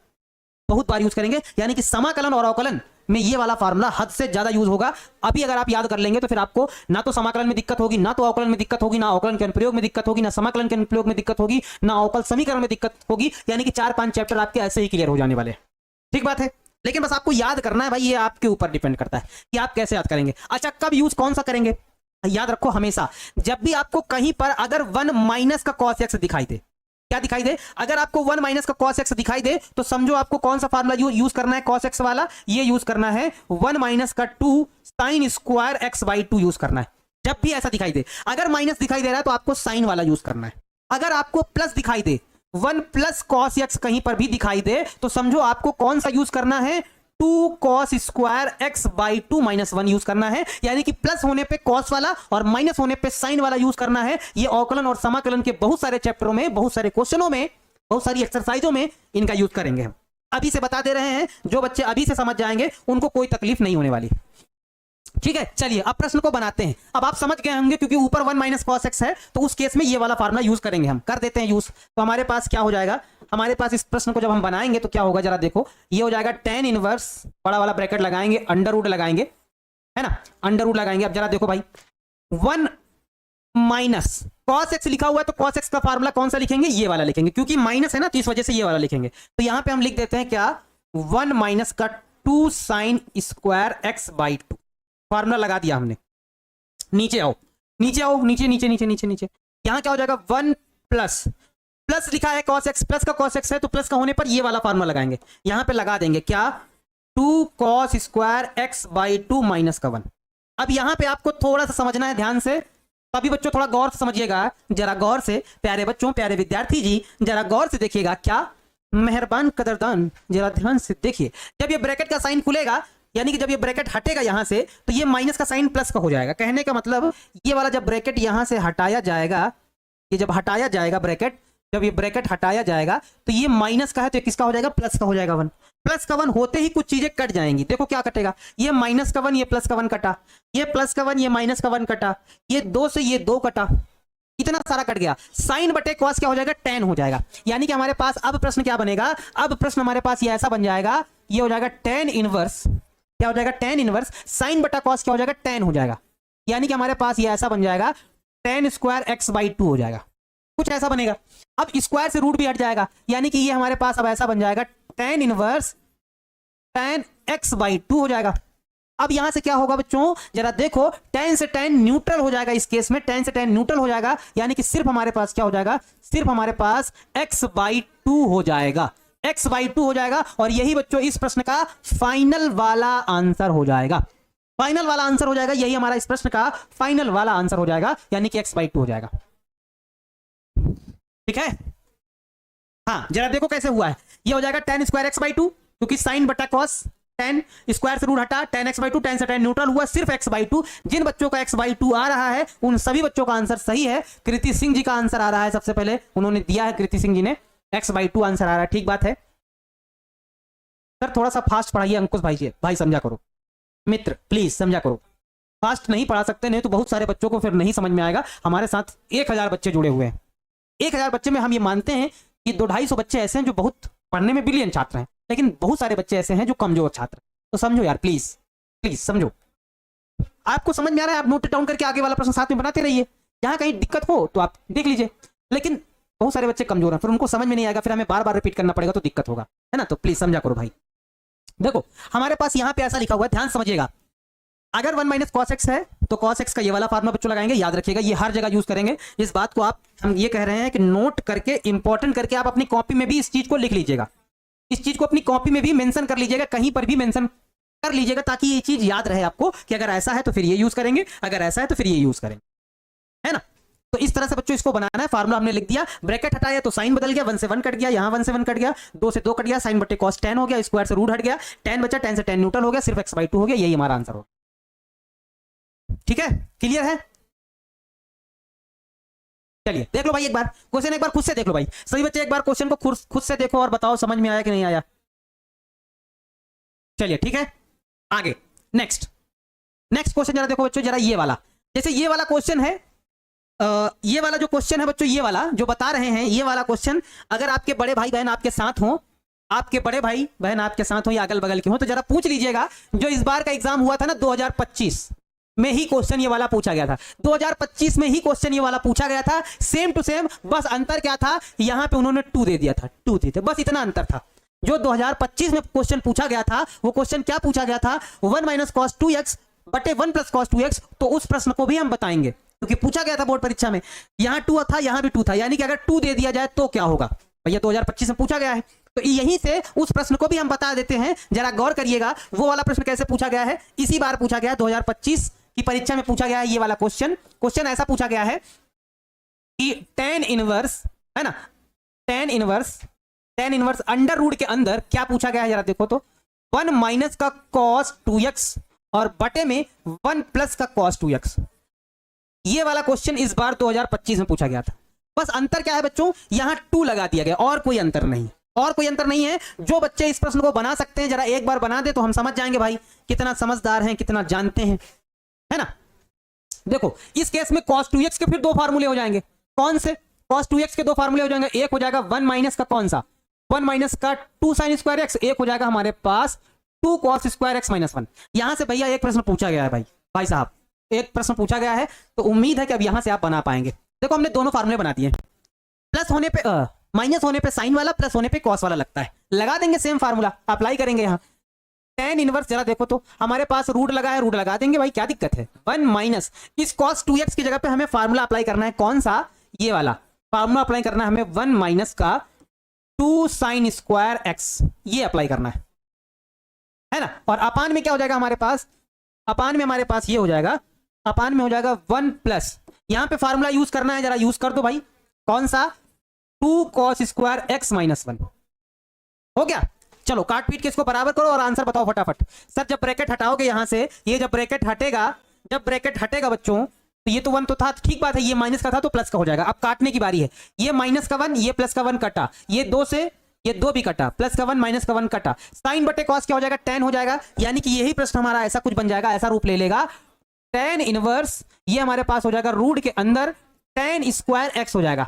बहुत बार यूज करेंगे। यानी कि समाकलन और अवकलन में ये वाला फार्मूला हद से ज्यादा यूज होगा। अभी अगर आप याद कर लेंगे तो फिर आपको ना तो समाकलन में दिक्कत होगी, ना तो अवकलन में दिक्कत होगी, ना अवकलन के अनुप्रयोग में दिक्कत होगी, ना समाकलन के अनुप्रयोग में दिक्कत होगी, ना अवकल समीकरण में दिक्कत होगी। यानी कि 4-5 चैप्टर आपके ऐसे ही क्लियर हो जाने वाले हैं। ठीक बात है, लेकिन बस आपको याद करना है भाई, ये आपके ऊपर डिपेंड करता है कि आप कैसे याद करेंगे। अच्छा, कब यूज कौन सा करेंगे? याद रखो हमेशा जब भी आपको कहीं पर अगर 1 माइनस का cos x दिखाई दे, क्या दिखाई दे, अगर आपको 1 माइनस का cos x दिखाई दे तो समझो आपको कौन सा फार्मूला यूज करना है, cos x वाला। ये यूज करना है 1 माइनस का 2 sine square x by 2 use करना है। जब भी ऐसा दिखाई दे, अगर माइनस दिखाई दे रहा है तो आपको साइन वाला यूज करना है। अगर आपको प्लस दिखाई दे, 1 प्लस cos x कहीं पर भी दिखाई दे तो समझो आपको कौन सा यूज करना है, 2 cos square x by 2 minus 1 use करना है। यानी कि प्लस होने पे cos वाला और माइनस होने पे साइन वाला यूज करना है। ये अवकलन और समाकलन के बहुत सारे चैप्टरों में, बहुत सारे क्वेश्चनों में, बहुत सारी एक्सरसाइजों में इनका यूज करेंगे हम। अभी से बता दे रहे हैं, जो बच्चे अभी से समझ जाएंगे उनको कोई तकलीफ नहीं होने वाली। ठीक है, चलिए अब प्रश्न को बनाते हैं। अब आप समझ गए होंगे क्योंकि ऊपर 1 माइनस cos x है तो उस केस में ये वाला फार्मूला यूज करेंगे, हम कर देते हैं यूज। तो हमारे पास क्या हो जाएगा, हमारे पास इस प्रश्न को जब हम बनाएंगे तो क्या होगा जरा देखो, ये हो जाएगा tan इनवर्स, बड़ा वाला ब्रैकेट लगाएंगे, अंडर रूट लगाएंगे, है ना, अंडर रूट लगाएंगे। अब जरा देखो भाई, 1 माइनस cos x लिखा हुआ है तो cos x का फार्मूला कौन सा लिखेंगे, ये वाला लिखेंगे, क्योंकि माइनस है ना तो इस वजह से ये वाला लिखेंगे। तो यहां पे हम लिख देते हैं क्या, 1 माइनस का 2 sine square x by 2, formula लगा दिया हमने। नीचे आओ, नीचे आओ, नीचे नीचे नीचे नीचे नीचे, यहां क्या हो जाएगा, 1 प्लस, प्लस लिखा है cos x, प्लस का cos x है तो प्लस का होने पर ये वाला फार्मूला लगाएंगे, यहां पे लगा देंगे क्या, 2 cos square x by 2 minus का 1। अब यहां पे आपको थोड़ा सा समझना है ध्यान से, तभी बच्चों थोड़ा गौर से समझिएगा, जरा गौर से, प्यारे बच्चों, प्यारे विद्यार्थी जी, जरा गौर से देखिएगा, क्या मेहरबान कदरदान, जरा ध्यान से देखिए। जब ये ब्रैकेट का साइन खुलेगा, यानी कि जब ये ब्रैकेट हटेगा यहां से तो ये माइनस का साइन प्लस का हो जाएगा। कहने का मतलब ये वाला जब ब्रैकेट यहां से हटाया जाएगा, ये जब हटाया जाएगा ब्रैकेट, जब ये ब्रैकेट हटाया जाएगा तो ये माइनस का है तो ये किसका हो जाएगा, प्लस का हो जाएगा 1। प्लस का 1 होते ही कुछ चीजें कट जाएंगी। देखो क्या कटेगा, ये माइनस का 1 ये प्लस का 1 कटा, ये प्लस का 1 ये माइनस का 1 कटा, ये 2 से ये 2 कटा, इतना सारा कट गया। साइन बटे कॉस क्या हो जाएगा, tan हो जाएगा। यानी कि हमारे पास अब प्रश्न क्या बनेगा, अब प्रश्न हमारे पास ये ऐसा बन जाएगा, ये हो जाएगा tan इनवर्स, क्या हो जाएगा, tan इनवर्स साइन बटा कॉस क्या हो जाएगा, tan हो जाएगा। यानी कि हमारे पास ये ऐसा बन जाएगा, tan स्क्वायर x बाई 2 हो जाएगा, कुछ ऐसा बनेगा। अब स्क्वायर से रूट भी हट जाएगा, यानी कि ये हमारे पास अब ऐसा बन जाएगा, tan inverse tan x by 2 हो जाएगा। अब यहां से क्या होगा बच्चों, जरा देखो, tan से tan न्यूट्रल हो जाएगा, इस केस में tan से tan न्यूट्रल हो जाएगा, यानी कि सिर्फ हमारे पास क्या हो जाएगा, सिर्फ हमारे पास x बाई 2 हो जाएगा, x बाई 2 हो जाएगा। और यही बच्चों इस प्रश्न का फाइनल वाला आंसर हो जाएगा, फाइनल वाला आंसर हो जाएगा, यही हमारा इस प्रश्न का फाइनल वाला आंसर हो जाएगा, यानी कि x बाई 2 हो जाएगा। ठीक है, हाँ जरा देखो कैसे हुआ है, ये हो जाएगा tan स्क्वायर x बाई 2, क्योंकि साइन बटा कॉस, tan स्क्वायर से रूट हटा, tan x बाई 2, tan से tan न्यूट्रल हुआ, सिर्फ x बाई 2। जिन बच्चों का x बाई 2 आ रहा है उन सभी बच्चों का आंसर सही है। कृति सिंह जी का आंसर आ रहा है, सबसे पहले उन्होंने दिया है, कृति सिंह जी ने x बाई 2 आंसर आ रहा है, ठीक बात है। सर थोड़ा सा फास्ट पढ़ाइए अंकुश भाई जी, भाई समझा करो, मित्र प्लीज समझा करो, फास्ट नहीं पढ़ा सकते, नहीं तो बहुत सारे बच्चों को फिर नहीं समझ में आएगा। हमारे साथ 1000 बच्चे जुड़े हुए हैं, 1000 बच्चे में हम ये मानते हैं कि 200-250 बच्चे ऐसे हैं जो बहुत पढ़ने में ब्रिलियंट छात्र हैं, लेकिन बहुत सारे बच्चे ऐसे हैं जो कमजोर छात्र। तो समझो यार, प्लीज प्लीज समझो। आपको समझ में आ रहा है, आप नोट डाउन करके आगे वाला प्रश्न साथ में बनाते रहिए, जहां कहीं दिक्कत हो तो आप देख लीजिए। लेकिन बहुत सारे बच्चे कमजोर हैं, फिर उनको समझ में नहीं आएगा, फिर हमें बार बार रिपीट करना पड़ेगा तो दिक्कत होगा, है ना। तो प्लीज समझा करो भाई। देखो हमारे पास यहाँ पे ऐसा लिखा हुआ है, ध्यान समझिएगा, अगर 1 माइनस cos x है तो cos x का ये वाला फार्मूला बच्चों लगाएंगे, याद रखिएगा, ये हर जगह यूज करेंगे। इस बात को आप, हम ये कह रहे हैं कि नोट करके, इंपॉर्टेंट करके आप अपनी कॉपी में भी इस चीज को लिख लीजिएगा, इस चीज को अपनी कॉपी में भी मेंशन कर लीजिएगा, कहीं पर भी मेंशन कर लीजिएगा, ताकि ये चीज याद रहे आपको कि अगर ऐसा है तो फिर ये यूज करेंगे, अगर ऐसा है तो फिर ये यूज करेंगे, है ना। तो इस तरह से बच्चों इसको बनाना है। फार्मूला हमने लिख दिया, ब्रैकेट हटाया तो साइन बदल गया, 1 से 1 कट गया, यहाँ 1 से 1 कट गया, 2 से 2 कट गया, साइन बटे कॉस tan हो गया, स्क्वायर से रूट हट गया, tan बचा, tan से tan न्यूट्रल हो गया, सिर्फ x बाई 2 हो गया, यही हमारा आंसर हो। ठीक है, क्लियर है। चलिए देख लो भाई, एक बार क्वेश्चन एक बार खुद से देख लो भाई, सभी बच्चे एक बार क्वेश्चन को खुद से देखो और बताओ समझ में आया कि नहीं आया। चलिए ठीक है, आगे नेक्स्ट क्वेश्चन जरा देखो बच्चों, जरा ये वाला, जैसे ये वाला क्वेश्चन है, ये वाला जो क्वेश्चन है बच्चों, ये वाला जो बता रहे हैं, ये वाला क्वेश्चन अगर आपके बड़े भाई बहन आपके साथ हो, आपके बड़े भाई बहन आपके साथ हो या अगल बगल के हो, तो जरा पूछ लीजिएगा। जो इस बार का एग्जाम हुआ था ना 2025 में ही क्वेश्चन ये वाला पूछा गया था, 2025 में ही क्वेश्चन ये वाला पूछा गया था, सेम टू सेम, बस अंतर क्या था, यहां पे उन्होंने 2 दे दिया था, 2 थे, बस इतना अंतर था। जो 2025 में क्वेश्चन पूछा गया था, वो क्वेश्चन क्या पूछा गया था, 1 माइनस कॉस 2x बटे 1 प्लस कॉस 2x, तो उस प्रश्न को भी हम बताएंगे क्योंकि पूछा गया था बोर्ड परीक्षा में, यहां 2 था यहां भी 2 था, यानी कि अगर 2 दे दिया जाए तो क्या होगा भैया, 2025 में पूछा गया है, तो यहीं से उस प्रश्न को भी हम बता देते हैं। जरा गौर करिएगा, वो वाला प्रश्न कैसे पूछा गया है, इसी बार पूछा गया है, 2025 की परीक्षा में पूछा गया है ये वाला क्वेश्चन ऐसा पूछा गया है कि tan इनवर्स है ना, tan इनवर्स अंडर रूट के अंदर क्या पूछा गया है, जरा देखो तो 1 माइनस का cos 2x और बटे में 1 प्लस का cos 2x, ये वाला क्वेश्चन इस बार 2025 में पूछा गया था। बस अंतर क्या है बच्चों, यहां 2 लगा दिया गया, और कोई अंतर नहीं है। जो बच्चे इस प्रश्न को बना सकते हैं, जरा एक बार बना दे तो हम समझ जाएंगे भाई कितना समझदार हैं, कितना जानते हैं, है ना। देखो इस केस में cos 2x के फिर 2 फार्मूले हो जाएंगे, कौन से, cos 2x के 2 फार्मूले हो जाएंगे, एक हो जाएगा 1 माइनस का कौन सा, 1 माइनस का 2 sin स्क्वायर x, एक हो जाएगा हमारे पास 2 cos स्क्वायर x माइनस 1। यहां से भैया एक प्रश्न पूछा गया है भाई साहब, एक प्रश्न पूछा गया है, तो उम्मीद है कि अब यहां से आप बना पाएंगे। देखो हमने दोनों फार्मूले बना दिए, प्लस होने पे माइनस होने पे साइन वाला, प्लस होने पे कॉस वाला लगता है, लगा देंगे सेम फार्मूला, अप्लाई करेंगे यहाँ। tan इनवर्स जरा देखो तो, हमारे पास रूट लगा है, रूट लगा देंगे भाई, क्या दिक्कत है। 1 माइनस इस cos 2x की जगह पे हमें फार्मूला अप्लाई करना है, कौन सा, ये वाला फार्मूला अप्लाई करना है हमें, 1 माइनस का 2 sin स्क्वायर x, ये अप्लाई करना है ना। और अपान में क्या हो जाएगा हमारे पास, अपान में हमारे पास ये हो जाएगा, अपान में हो जाएगा 1 प्लस, यहां पे फार्मूला यूज करना है, जरा यूज कर दो भाई, कौन सा, 2 cos स्क्वायर x माइनस 1, हो गया। चलो काट पीट के इसको बराबर करो और आंसर बताओ फटाफट। सर जब ब्रैकेट हटाओगे यहां से, ये जब ब्रैकेट हटेगा बच्चों, तो ये तो 1 तो था, ठीक बात है, ये माइनस का था तो प्लस का हो जाएगा। अब काटने की बारी है, ये माइनस का 1, ये प्लस का 1 कटा, ये 2 से ये 2 भी कटा, प्लस का 1 माइनस का 1 कटा, साइन बटे कॉस क्या हो जाएगा, tan हो जाएगा, यानी कि यही प्रश्न हमारा ऐसा कुछ बन जाएगा, ऐसा रूप ले लेगा, tan इनवर्स ये हमारे पास हो जाएगा रूट के अंदर tan स्क्वायर x हो जाएगा,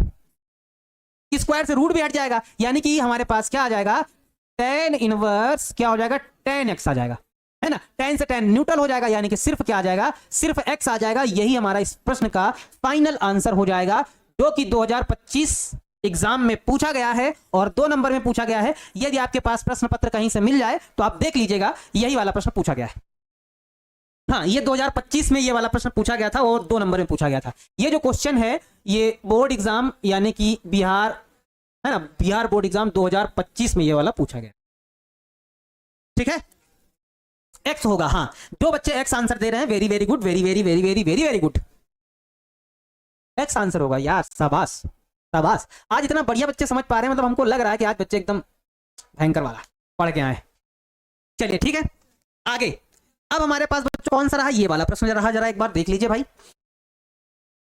स्क्वायर से रूट भी हट जाएगा, यानी कि हमारे पास क्या आ जाएगा, tan इनवर्स क्या हो जाएगा, tan x आ जाएगा, है ना। tan से tan न्यूट्रल हो जाएगा, यानी कि सिर्फ क्या आ जाएगा, सिर्फ x आ जाएगा। यही हमारा इस प्रश्न का फाइनल आंसर हो जाएगा, जो कि 2025 एग्जाम में पूछा गया है और 2 नंबर में पूछा गया है। यदि आपके पास प्रश्न पत्र कहीं से मिल जाए तो आप देख लीजिएगा, यही वाला प्रश्न पूछा गया है। हाँ, ये 2025 में ये वाला प्रश्न पूछा गया था और 2 नंबर में पूछा गया था। ये जो क्वेश्चन है ये बोर्ड एग्जाम यानी कि बिहार, है ना, बिहार बोर्ड एग्जाम 2025 में ये वाला पूछा गया, ठीक है। एक्स होगा, हाँ, जो बच्चे एक्स आंसर दे रहे हैं, very very good, very very very very very very good, x answer होगा यार, शाबाश शाबाश। आज इतना बढ़िया बच्चे समझ पा रहे हैं, मतलब हमको लग रहा है कि आज बच्चे एकदम भयंकर वाला पढ़ के आए। चलिए ठीक है, आगे अब हमारे पास बच्चों कौन सा रहा, ये वाला प्रश्न जरा एक बार देख लीजिए भाई।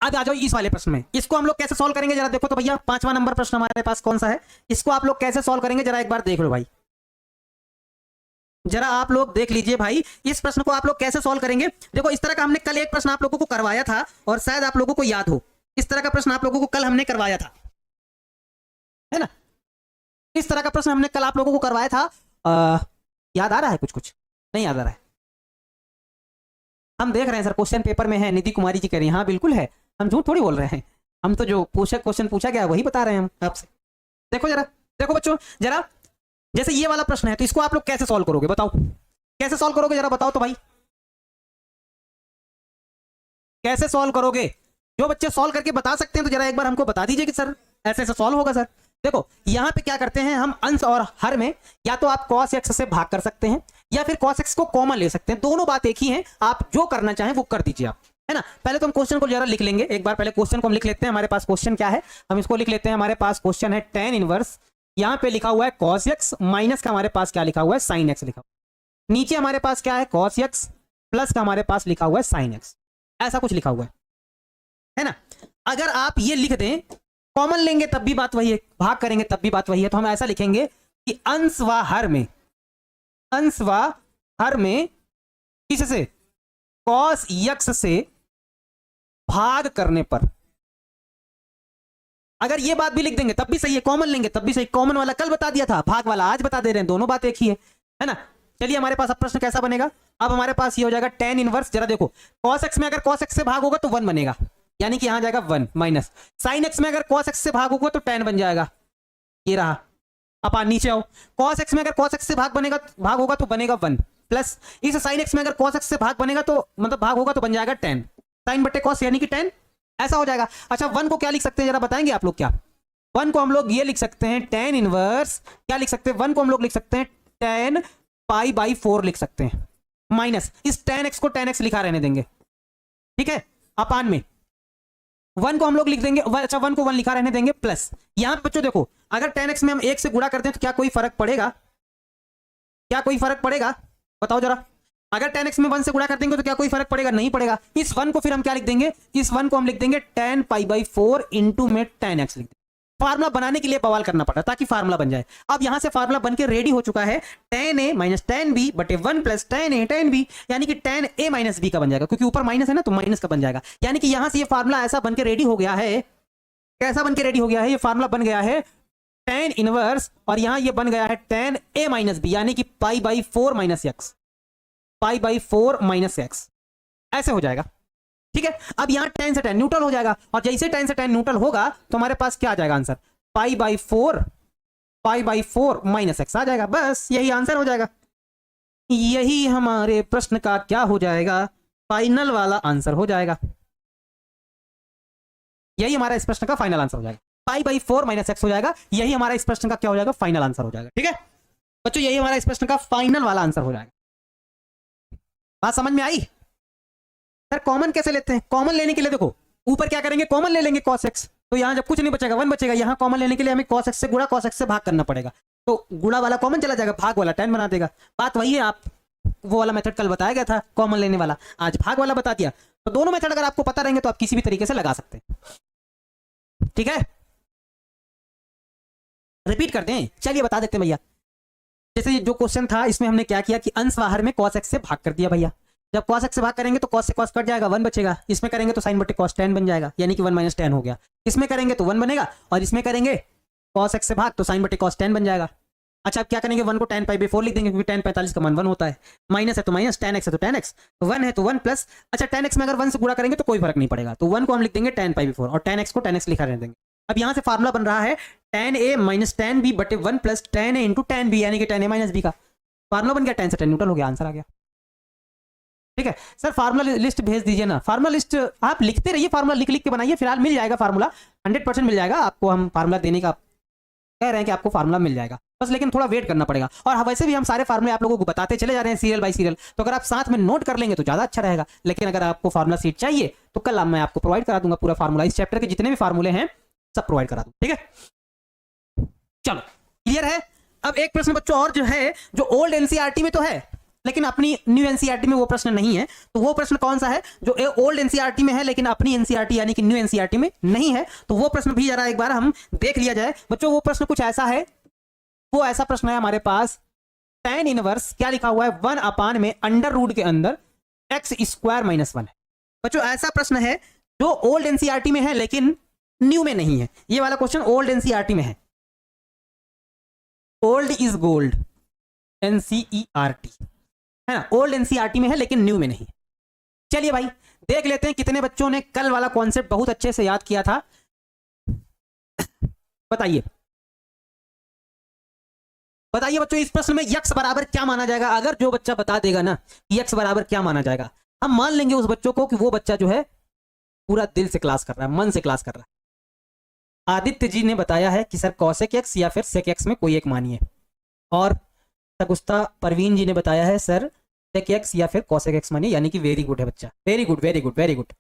अब आ जाओ इस वाले प्रश्न में, इसको हम लोग कैसे सॉल्व करेंगे, जरा देखो तो भैया। 5वां नंबर प्रश्न हमारे पास कौन सा है, इसको आप लोग कैसे सॉल्व करेंगे, जरा एक बार देख लो भाई, जरा आप लोग देख लीजिए भाई, इस प्रश्न को आप लोग कैसे सॉल्व करेंगे। देखो इस तरह का हमने कल एक प्रश्न आप लोगों को करवाया था और शायद आप लोगों को याद हो, इस तरह का प्रश्न आप लोगों को कल हमने करवाया था, है ना। इस तरह का प्रश्न हमने कल आप लोगों को करवाया था। याद आ रहा है, कुछ नहीं याद आ रहा है, हम देख रहे हैं सर क्वेश्चन पेपर में है, निधि कुमारी जी कह रही हैं, हाँ बिल्कुल है, हम झूठ थोड़ी बोल रहे हैं, हम तो जो क्वेश्चन पूछा गया वही बता रहे हैं हम आपसे। देखो जरा, देखो बच्चों जरा, जैसे ये वाला प्रश्न है तो इसको आप लोग कैसे सॉल्व करोगे, बताओ कैसे सॉल्व करोगे, जरा बताओ तो भाई, कैसे सॉल्व करोगे। जो बच्चे सॉल्व करके बता सकते हैं तो जरा एक बार हमको बता दीजिए कि सर ऐसे ऐसे सॉल्व होगा। सर देखो यहां पे क्या करते हैं हम, अंश और हर में या तो आप cos x से भाग कर सकते हैं या फिर cos x को कॉमन ले सकते हैं, दोनों बात एक ही है, आप जो करना चाहें वो कर दीजिए आप, है ना। पहले तो हम क्वेश्चन को जरा लिख लेंगे एक बार, पहले क्वेश्चन को हम लिख लेते हैं, हमारे पास क्वेश्चन क्या है हम इसको लिख लेते हैं। हमारे पास क्वेश्चन है tan इनवर्स, यहाँ पे लिखा हुआ है cos x माइनस का हमारे पास क्या लिखा हुआ है, sin x लिखा हुआ है, नीचे हमारे पास क्या है cos x प्लस का हमारे पास लिखा हुआ है sin x, ऐसा कुछ लिखा हुआ है ना। अगर आप ये लिख दें, कॉमन लेंगे तब भी बात वही है, भाग करेंगे तब भी बात वही है, तो हम ऐसा लिखेंगे कि अंश व हर में, अंश व हर में किससे, cos x से भाग करने पर। अगर ये बात भी लिख देंगे तब भी सही है, कॉमन लेंगे तब भी सही। कॉमन वाला कल बता दिया था, भाग वाला आज बता दे रहे हैं, दोनों बात एक ही है ना। चलिए हमारे पास अब प्रश्न कैसा बनेगा, अब हमारे पास ये हो जाएगा tan इनवर्स। जरा देखो cos x में अगर cos x से भाग होगा तो 1 बनेगा, यानी कि यहां जाएगा 1 माइनस। sin x में अगर cos x से भाग होगा तो tan बन जाएगा, ये रहा। अब नीचे आओ, cos x में अगर cos x से भाग होगा तो बनेगा 1 प्लस इस sin x में अगर cos x से भाग बनेगा तो मतलब भाग होगा तो बन जाएगा tan, sin बटे cos यानी कि tan, ऐसा हो जाएगा। अच्छा 1 को क्या लिख सकते हैं जरा बताएंगे आप लोग क्या। 1 को हम लोग ये लिख सकते हैं tan इनवर्स, क्या लिख सकते हैं 1 को हम लोग लिख सकते हैं tan पाई बाई 4 लिख सकते हैं, माइनस इस tan x को tan x लिखा रहने देंगे, ठीक है। अपान में 1 को हम लोग लिख देंगे, अच्छा 1 को 1 लिखा रहने देंगे, प्लस यहां पे बच्चों देखो अगर tan x में हम 1 से गुणा करते हैं तो क्या कोई फर्क पड़ेगा, क्या कोई फर्क पड़ेगा बताओ जरा। अगर tan x में 1 से गुणा कर देंगे तो क्या कोई फर्क पड़ेगा, नहीं पड़ेगा। इस 1 को फिर हम क्या लिख देंगे, इस 1 को हम लिख देंगे tan पाई बाई 4 इंटू में tan x लिख देंगे। फार्मूला बनाने के लिए बवाल करना पड़ा ताकि फार्मूला बन जाए। अब यहां से फार्मूला बन के रेडी हो चुका है, tan a minus tan b बटे 1 plus tan a tan b, यानी कि tan a माइनस b का बन जाएगा, क्योंकि ऊपर माइनस है ना तो माइनस का बन जाएगा। यानी कि यहां से ये फार्मूला ऐसा बन के रेडी हो गया है, कैसा बन के रेडी हो गया है, ये फार्मूला बन गया है tan इनवर्स, और यहां ये बन गया है tan a माइनस b, यानी कि पाई by 4 minus x, pi by 4 minus x, ऐसे हो जाएगा, ठीक है। अब यहां tan से tan न्यूट्रल हो जाएगा, और जैसे tan से tan न्यूट्रल होगा तो हमारे पास क्या आ जाएगा answer, pi by 4 minus x आ जाएगा, बस यही आंसर हो जाएगा। यही हमारे प्रश्न का क्या हो जाएगा, फाइनल वाला आंसर हो जाएगा। यही हमारा इस प्रश्न का फाइनल आंसर हो जाएगा, पाई बाई 4 माइनस एक्स हो जाएगा। यही हमारा इस प्रश्न का क्या हो जाएगा, फाइनल आंसर हो जाएगा, ठीक है बच्चों। यही हमारा इस प्रश्न का फाइनल वाला आंसर हो जाएगा। बात समझ में आई। सर कॉमन कैसे लेते हैं, कॉमन लेने के लिए देखो ऊपर क्या करेंगे, कॉमन ले लेंगे cos x, तो यहां जब कुछ नहीं बचेगा 1 बचेगा, यहां कॉमन लेने के लिए हमें cos x से गुणा cos x से भाग करना पड़ेगा, तो गुणा वाला कॉमन चला जाएगा, भाग वाला tan बना देगा। बात वही है, आप वो वाला मेथड कल बताया गया था कॉमन लेने वाला, आज भाग वाला बता दिया। तो दोनों मेथड अगर आपको पता रहेंगे तो आप किसी भी तरीके से लगा सकते हैं, ठीक है। रिपीट करते हैं, चलिए बता देते हैं भैया। जैसे जो क्वेश्चन था इसमें हमने क्या किया कि अंश बाहर में cos x से भाग कर दिया भैया। जब cos x से भाग करेंगे तो cos से cos कट जाएगा, 1 बचेगा। इसमें करेंगे तो sin बटे cos tan बन जाएगा, यानी कि 1 माइनस tan हो गया। इसमें करेंगे तो 1 बनेगा, और इसमें करेंगे cos x से भाग तो sin बटे cos tan बन जाएगा। अच्छा अब क्या करेंगे, 1 को tan पाई बाई 4 लिख देंगे, क्योंकि tan 45 का मान 1 होता है, माइनस है तो माइनस, tan x है तो tan x, 1 है तो 1 प्लस। अच्छा tan x में अगर 1 से गुणा करेंगे तो कोई फर्क नहीं पड़ेगा, तो 1 को हम लिख देंगे tan पाई बाई 4, और tan x को tan x लिखा रहने देंगे। अब यहां से फार्मूला बन रहा है tan a minus tan b बटे 1 plus tan a into tan b, यानी कि tan a माइनस b का फार्मूला बन गया, tan से tan न्यूट्रल हो गया, आंसर आ गया, ठीक है। सर फार्मूला लिस्ट भेज दीजिए ना, फार्मूला लिस्ट आप लिखते रहिए, फार्मूला लिख लिख के बनाइए, फिलहाल मिल जाएगा फार्मूला, 100% मिल जाएगा आपको। हम फार्मूला देने का कह रहे हैं कि आपको फार्मूला मिल जाएगा, बस लेकिन थोड़ा वेट करना पड़ेगा। और वैसे भी हम सारे फार्मूले आप लोगों को बताते चले जा रहे हैं सीरियल बाय सीरियल, तो अगर आप साथ में नोट कर लेंगे तो ज्यादा अच्छा रहेगा। लेकिन अगर आपको फार्मूला सीट चाहिए तो कल मैं आपको प्रोवाइड करा दूंगा पूरा फार्मूला, इस चैप्टर के जितने भी फार्मूले हैं सब प्रोवाइड करा दूंगा, ठीक है। चलो क्लियर है। अब एक प्रश्न बच्चों और जो है, जो ओल्ड एनसीईआरटी में तो है लेकिन अपनी न्यू एनसीईआरटी में वो प्रश्न नहीं है, तो वो प्रश्न कौन सा है, जो ओल्ड एनसीईआरटी में है लेकिन अपनी एनसीईआरटी यानी कि न्यू एनसीईआरटी में नहीं है, तो वो प्रश्न भी जरा एक बार हम देख लिया जाए बच्चों। वो प्रश्न कुछ ऐसा है, वो ऐसा प्रश्न है हमारे पास, tan इनवर्स क्या लिखा हुआ है, 1 अपान में अंडर रूट के अंदर x स्क्वायर माइनस 1 है। बच्चों ऐसा प्रश्न है जो ओल्ड एनसीईआरटी में है लेकिन न्यू में नहीं है। ये वाला क्वेश्चन ओल्ड एनसीईआरटी में है, ओल्ड इज गोल्ड एनसीईआरटी है ना, ओल्ड एनसीईआरटी में है लेकिन न्यू में नहीं। चलिए भाई देख लेते हैं कितने बच्चों ने कल वाला कॉन्सेप्ट बहुत अच्छे से याद किया था, बताइए बताइए बच्चों। इस प्रश्न में x बराबर क्या माना जाएगा, अगर जो बच्चा बता देगा ना कि x बराबर क्या माना जाएगा, हम मान लेंगे उस बच्चों को कि वो बच्चा जो है पूरा दिल से क्लास कर रहा है, मन से क्लास कर रहा है। आदित्य जी ने बताया है कि सर cosec x या फिर sec x में कोई एक मानिए, और सगुस्ता परवीन जी ने बताया है सर sec x या फिर cosec x मानिए, यानी कि वेरी गुड है बच्चा, very good very good very good.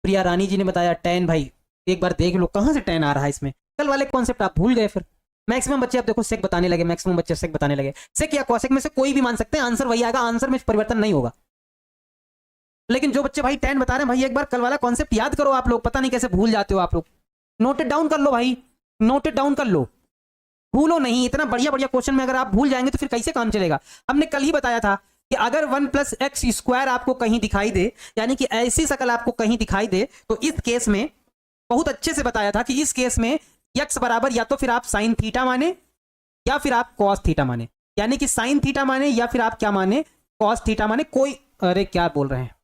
Priya Rani ji ने बताया tan, भाई एक बार देख लो कहां से tan आ रहा है इसमें, कल वाले कॉन्सेप्ट आप भूल गए। फिर मैक्सिमम बच्चे आप देखो सेक बताने लगे, मैक्सिमम बच्चे सेक बताने लगे, सेक या कॉसेक में से कोई भी मान सकते हैं, आंसर वही आएगा, आंसर में परिवर्तन नहीं होगा। लेकिन जो बच्चे भाई tan बता रहे हैं, भाई एक बार कल वाला कॉन्सेप्ट याद करो आप लोग, पता नहीं कैसे भूल जाते हो आप लोग, नोट इट डाउन कर लो भाई, नोट इट डाउन कर लो। भूलो नहीं, इतना बढ़िया बढ़िया क्वेश्चन में अगर आप भूल जाएंगे तो फिर कैसे काम चलेगा। हमने कल ही बताया था कि अगर 1 + x² आपको कहीं दिखाई दे, यानी कि ऐसी शक्ल आपको कहीं दिखाई दे, तो इस केस में बहुत अच्छे से बताया था कि इस केस में x बराबर या तो फिर आप साइन थीटा माने या फिर आप कॉस थीटा माने, यानी कि साइन थीटा माने या फिर आप क्या माने, कॉस थीटा माने, कोई, अरे क्या बोल रहे हैं,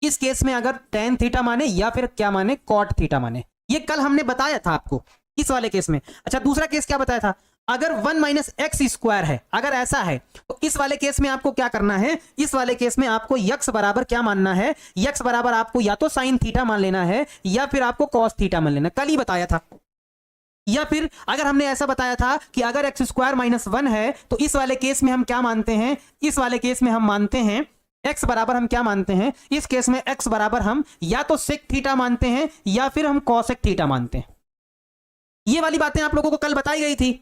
इस केस में अगर टेन थीटा माने या फिर क्या माने, कॉट थीटा माने। ये कल हमने बताया था आपको इस वाले केस में। अच्छा, दूसरा केस क्या बताया था, अगर 1 - x² है, अगर ऐसा है तो इस वाले केस में आपको क्या करना है, इस वाले केस में आपको x बराबर क्या मानना है, x बराबर आपको या तो साइन थीटा मान लेना है या फिर आपको कॉस थीटा मान लेना, कल ही बताया था। या फिर अगर हमने ऐसा बताया था कि अगर x² - 1 है तो इस वाले केस में हम क्या मानते हैं, इस वाले केस में हम मानते हैं x बराबर, हम क्या मानते हैं इस केस में, x बराबर हम या तो सेक थीटा मानते हैं या फिर हम कॉसेक थीटा मानते हैं। ये वाली बातें आप लोगों को कल बताई गई थी,